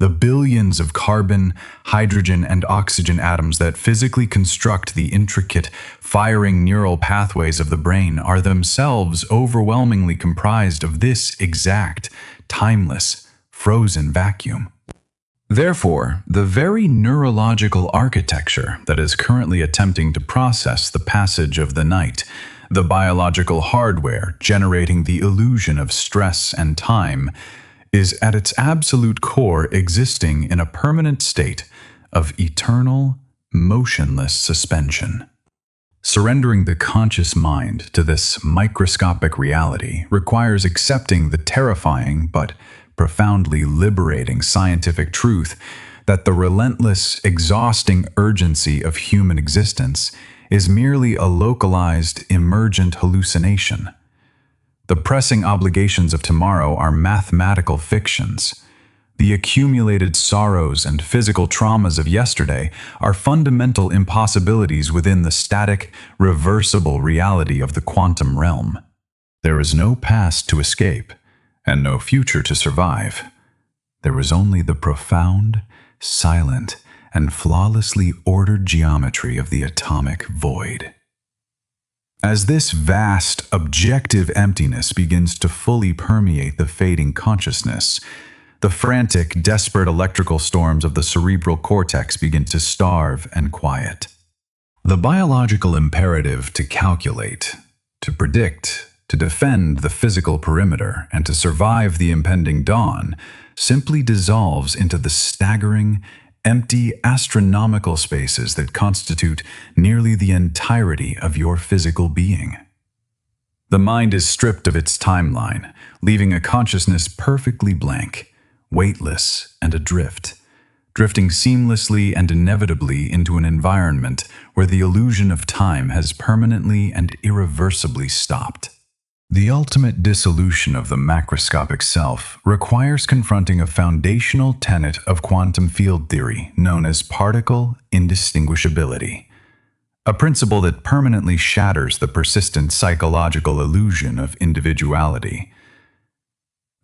S1: The billions of carbon, hydrogen, and oxygen atoms that physically construct the intricate, firing neural pathways of the brain are themselves overwhelmingly comprised of this exact, timeless, frozen vacuum. Therefore, the very neurological architecture that is currently attempting to process the passage of the night, the biological hardware generating the illusion of stress and time, is at its absolute core existing in a permanent state of eternal, motionless suspension. Surrendering the conscious mind to this microscopic reality requires accepting the terrifying but profoundly liberating scientific truth that the relentless, exhausting urgency of human existence is merely a localized, emergent hallucination. The pressing obligations of tomorrow are mathematical fictions. The accumulated sorrows and physical traumas of yesterday are fundamental impossibilities within the static, reversible reality of the quantum realm. There is no past to escape, and no future to survive. There is only the profound, silent, and flawlessly ordered geometry of the atomic void. As this vast, objective emptiness begins to fully permeate the fading consciousness, the frantic, desperate electrical storms of the cerebral cortex begin to starve and quiet. The biological imperative to calculate, to predict, to defend the physical perimeter, and to survive the impending dawn simply dissolves into the staggering, empty, astronomical spaces that constitute nearly the entirety of your physical being. The mind is stripped of its timeline, leaving a consciousness perfectly blank, weightless and adrift, drifting seamlessly and inevitably into an environment where the illusion of time has permanently and irreversibly stopped. The ultimate dissolution of the macroscopic self requires confronting a foundational tenet of quantum field theory known as particle indistinguishability, a principle that permanently shatters the persistent psychological illusion of individuality.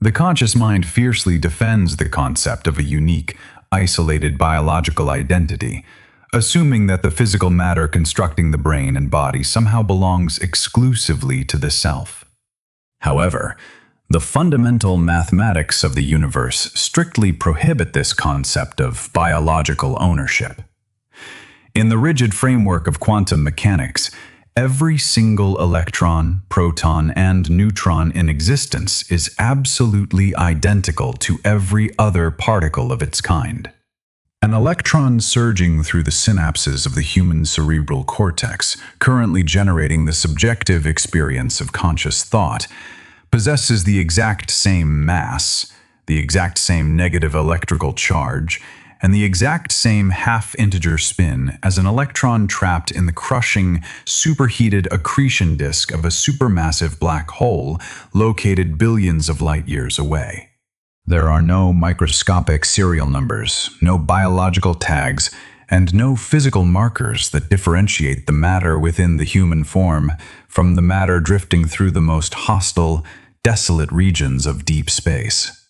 S1: The conscious mind fiercely defends the concept of a unique, isolated biological identity, assuming that the physical matter constructing the brain and body somehow belongs exclusively to the self. However, the fundamental mathematics of the universe strictly prohibit this concept of biological ownership. In the rigid framework of quantum mechanics, every single electron, proton, and neutron in existence is absolutely identical to every other particle of its kind. An electron surging through the synapses of the human cerebral cortex, currently generating the subjective experience of conscious thought, possesses the exact same mass, the exact same negative electrical charge, and the exact same half-integer spin as an electron trapped in the crushing, superheated accretion disk of a supermassive black hole located billions of light-years away. There are no microscopic serial numbers, no biological tags, and no physical markers that differentiate the matter within the human form from the matter drifting through the most hostile, desolate regions of deep space.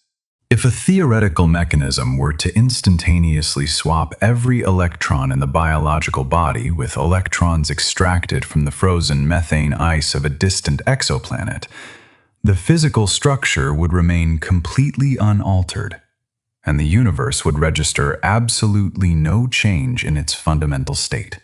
S1: If a theoretical mechanism were to instantaneously swap every electron in the biological body with electrons extracted from the frozen methane ice of a distant exoplanet, the physical structure would remain completely unaltered, and the universe would register absolutely no change in its fundamental state.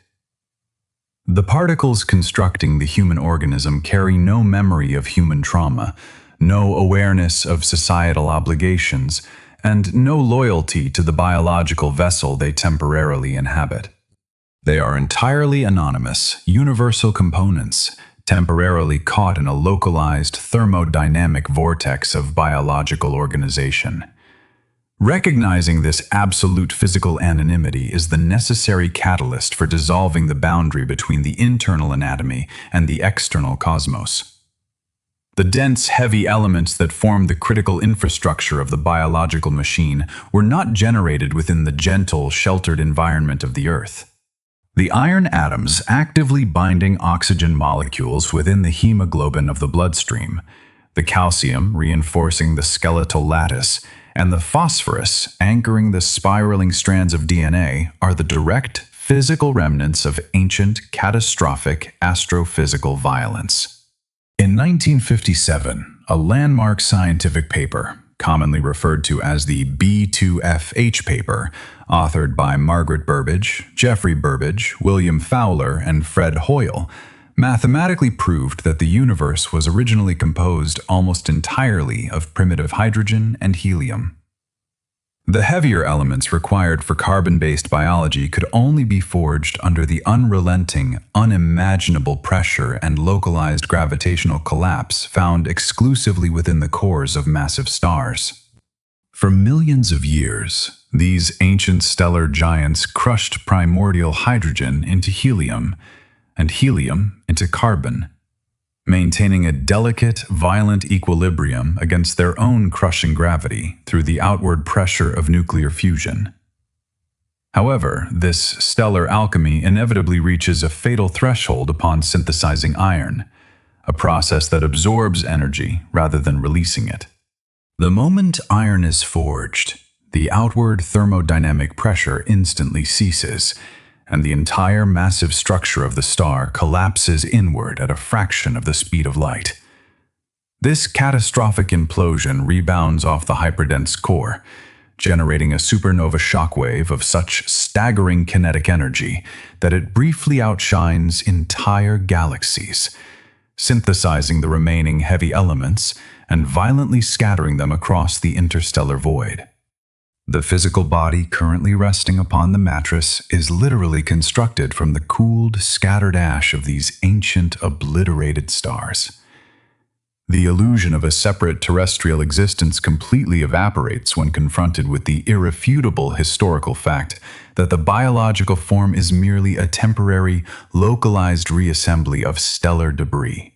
S1: The particles constructing the human organism carry no memory of human trauma, no awareness of societal obligations, and no loyalty to the biological vessel they temporarily inhabit. They are entirely anonymous, universal components, temporarily caught in a localized thermodynamic vortex of biological organization. Recognizing this absolute physical anonymity is the necessary catalyst for dissolving the boundary between the internal anatomy and the external cosmos. The dense, heavy elements that form the critical infrastructure of the biological machine were not generated within the gentle, sheltered environment of the Earth. The iron atoms actively binding oxygen molecules within the hemoglobin of the bloodstream, the calcium reinforcing the skeletal lattice, and the phosphorus anchoring the spiraling strands of DNA are the direct physical remnants of ancient, catastrophic astrophysical violence. In 1957, a landmark scientific paper, commonly referred to as the B2FH paper, authored by Margaret Burbidge, Geoffrey Burbidge, William Fowler, and Fred Hoyle, mathematically proved that the universe was originally composed almost entirely of primitive hydrogen and helium. The heavier elements required for carbon-based biology could only be forged under the unrelenting, unimaginable pressure and localized gravitational collapse found exclusively within the cores of massive stars. For millions of years, these ancient stellar giants crushed primordial hydrogen into helium, and helium into carbon, maintaining a delicate, violent equilibrium against their own crushing gravity through the outward pressure of nuclear fusion. However, this stellar alchemy inevitably reaches a fatal threshold upon synthesizing iron, a process that absorbs energy rather than releasing it. The moment iron is forged, the outward thermodynamic pressure instantly ceases, and the entire massive structure of the star collapses inward at a fraction of the speed of light. This catastrophic implosion rebounds off the hyperdense core, generating a supernova shockwave of such staggering kinetic energy that it briefly outshines entire galaxies, synthesizing the remaining heavy elements and violently scattering them across the interstellar void. The physical body currently resting upon the mattress is literally constructed from the cooled, scattered ash of these ancient, obliterated stars. The illusion of a separate terrestrial existence completely evaporates when confronted with the irrefutable historical fact that the biological form is merely a temporary, localized reassembly of stellar debris.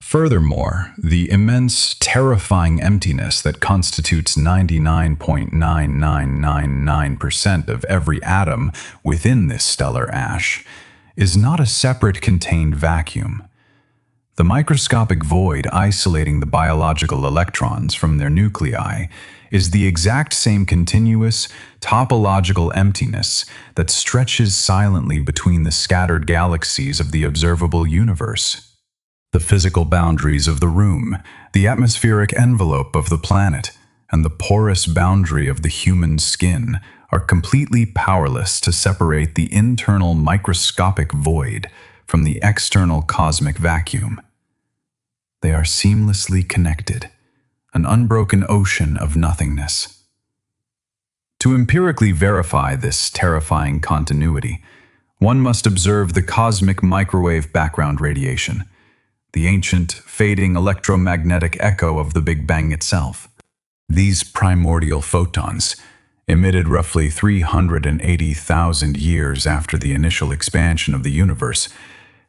S1: Furthermore, the immense, terrifying emptiness that constitutes 99.9999% of every atom within this stellar ash is not a separate contained vacuum. The microscopic void isolating the biological electrons from their nuclei is the exact same continuous, topological emptiness that stretches silently between the scattered galaxies of the observable universe. The physical boundaries of the room, the atmospheric envelope of the planet, and the porous boundary of the human skin are completely powerless to separate the internal microscopic void from the external cosmic vacuum. They are seamlessly connected, an unbroken ocean of nothingness. To empirically verify this terrifying continuity, one must observe the cosmic microwave background radiation, the ancient, fading electromagnetic echo of the Big Bang itself. These primordial photons, emitted roughly 380,000 years after the initial expansion of the universe,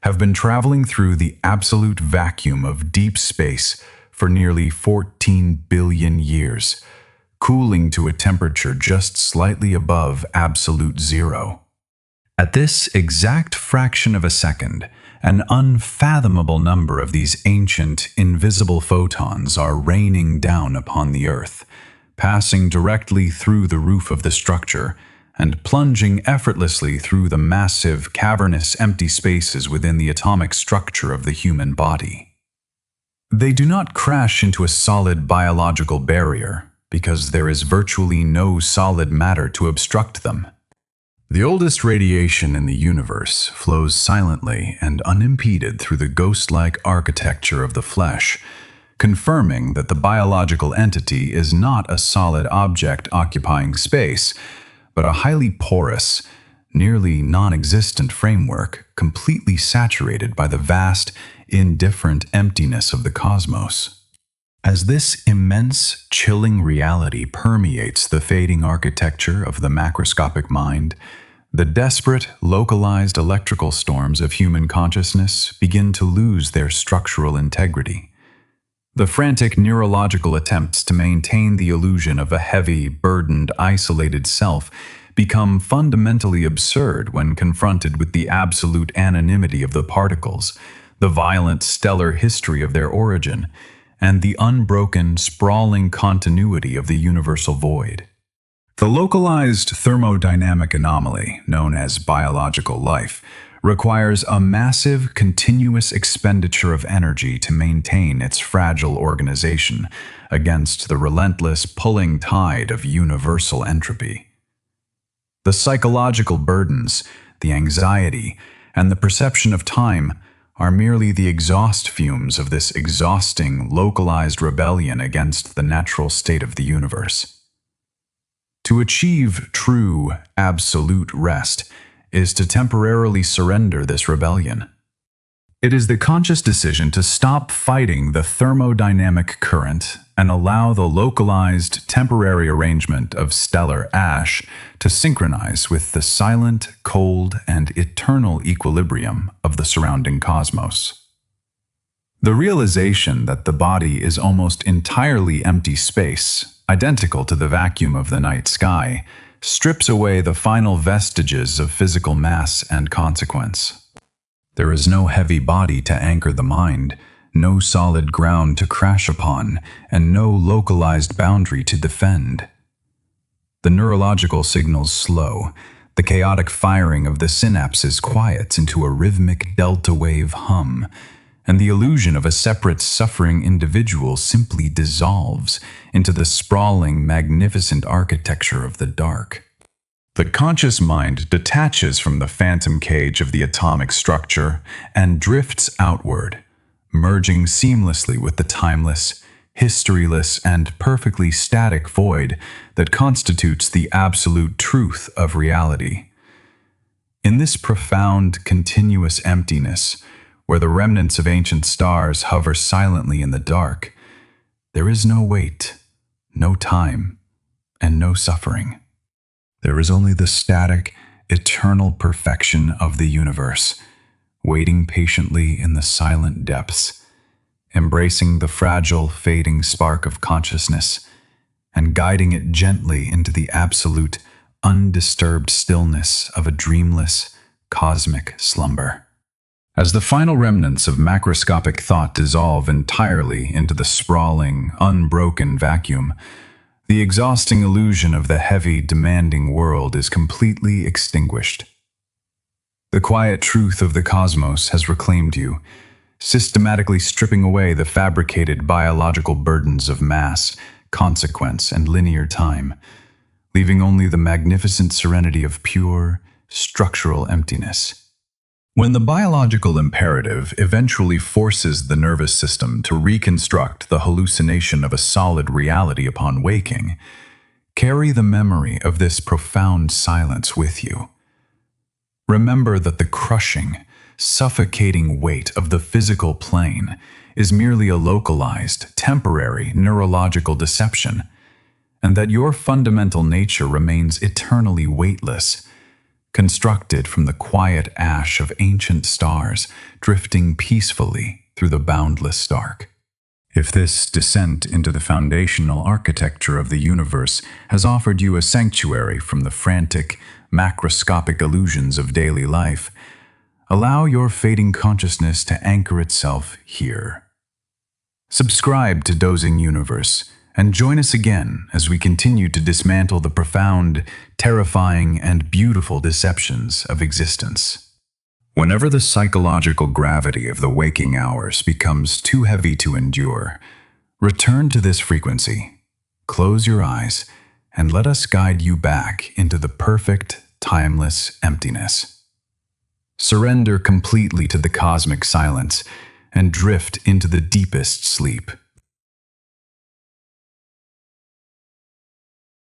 S1: have been traveling through the absolute vacuum of deep space for nearly 14 billion years, cooling to a temperature just slightly above absolute zero. At this exact fraction of a second, an unfathomable number of these ancient, invisible photons are raining down upon the Earth, passing directly through the roof of the structure and plunging effortlessly through the massive, cavernous, empty spaces within the atomic structure of the human body. They do not crash into a solid biological barrier because there is virtually no solid matter to obstruct them. The oldest radiation in the universe flows silently and unimpeded through the ghost-like architecture of the flesh, confirming that the biological entity is not a solid object occupying space, but a highly porous, nearly non-existent framework completely saturated by the vast, indifferent emptiness of the cosmos. As this immense, chilling reality permeates the fading architecture of the macroscopic mind, the desperate, localized electrical storms of human consciousness begin to lose their structural integrity. The frantic neurological attempts to maintain the illusion of a heavy, burdened, isolated self become fundamentally absurd when confronted with the absolute anonymity of the particles, the violent stellar history of their origin, and the unbroken, sprawling continuity of the universal void. The localized thermodynamic anomaly, known as biological life, requires a massive, continuous expenditure of energy to maintain its fragile organization against the relentless pulling tide of universal entropy. The psychological burdens, the anxiety, and the perception of time are merely the exhaust fumes of this exhausting, localized rebellion against the natural state of the universe. To achieve true, absolute rest is to temporarily surrender this rebellion. It is the conscious decision to stop fighting the thermodynamic current and allow the localized, temporary arrangement of stellar ash to synchronize with the silent, cold, and eternal equilibrium of the surrounding cosmos. The realization that the body is almost entirely empty space, identical to the vacuum of the night sky, strips away the final vestiges of physical mass and consequence. There is no heavy body to anchor the mind, no solid ground to crash upon, and no localized boundary to defend. The neurological signals slow, the chaotic firing of the synapses quiets into a rhythmic delta wave hum, and the illusion of a separate suffering individual simply dissolves into the sprawling, magnificent architecture of the dark. The conscious mind detaches from the phantom cage of the atomic structure and drifts outward, merging seamlessly with the timeless, historyless, and perfectly static void that constitutes the absolute truth of reality. In this profound, continuous emptiness, where the remnants of ancient stars hover silently in the dark, there is no weight, no time, and no suffering. There is only the static, eternal perfection of the universe, waiting patiently in the silent depths, embracing the fragile, fading spark of consciousness, and guiding it gently into the absolute, undisturbed stillness of a dreamless, cosmic slumber. As the final remnants of macroscopic thought dissolve entirely into the sprawling, unbroken vacuum, the exhausting illusion of the heavy, demanding world is completely extinguished. The quiet truth of the cosmos has reclaimed you, systematically stripping away the fabricated biological burdens of mass, consequence, and linear time, leaving only the magnificent serenity of pure, structural emptiness. When the biological imperative eventually forces the nervous system to reconstruct the hallucination of a solid reality upon waking, carry the memory of this profound silence with you. Remember that the crushing, suffocating weight of the physical plane is merely a localized, temporary neurological deception, and that your fundamental nature remains eternally weightless, constructed from the quiet ash of ancient stars drifting peacefully through the boundless dark. If this descent into the foundational architecture of the universe has offered you a sanctuary from the frantic, macroscopic illusions of daily life, allow your fading consciousness to anchor itself here. Subscribe to Dozing Universe, and join us again as we continue to dismantle the profound, terrifying, and beautiful deceptions of existence. Whenever the psychological gravity of the waking hours becomes too heavy to endure, return to this frequency, close your eyes, and let us guide you back into the perfect, timeless emptiness. Surrender completely to the cosmic silence and drift into the deepest sleep.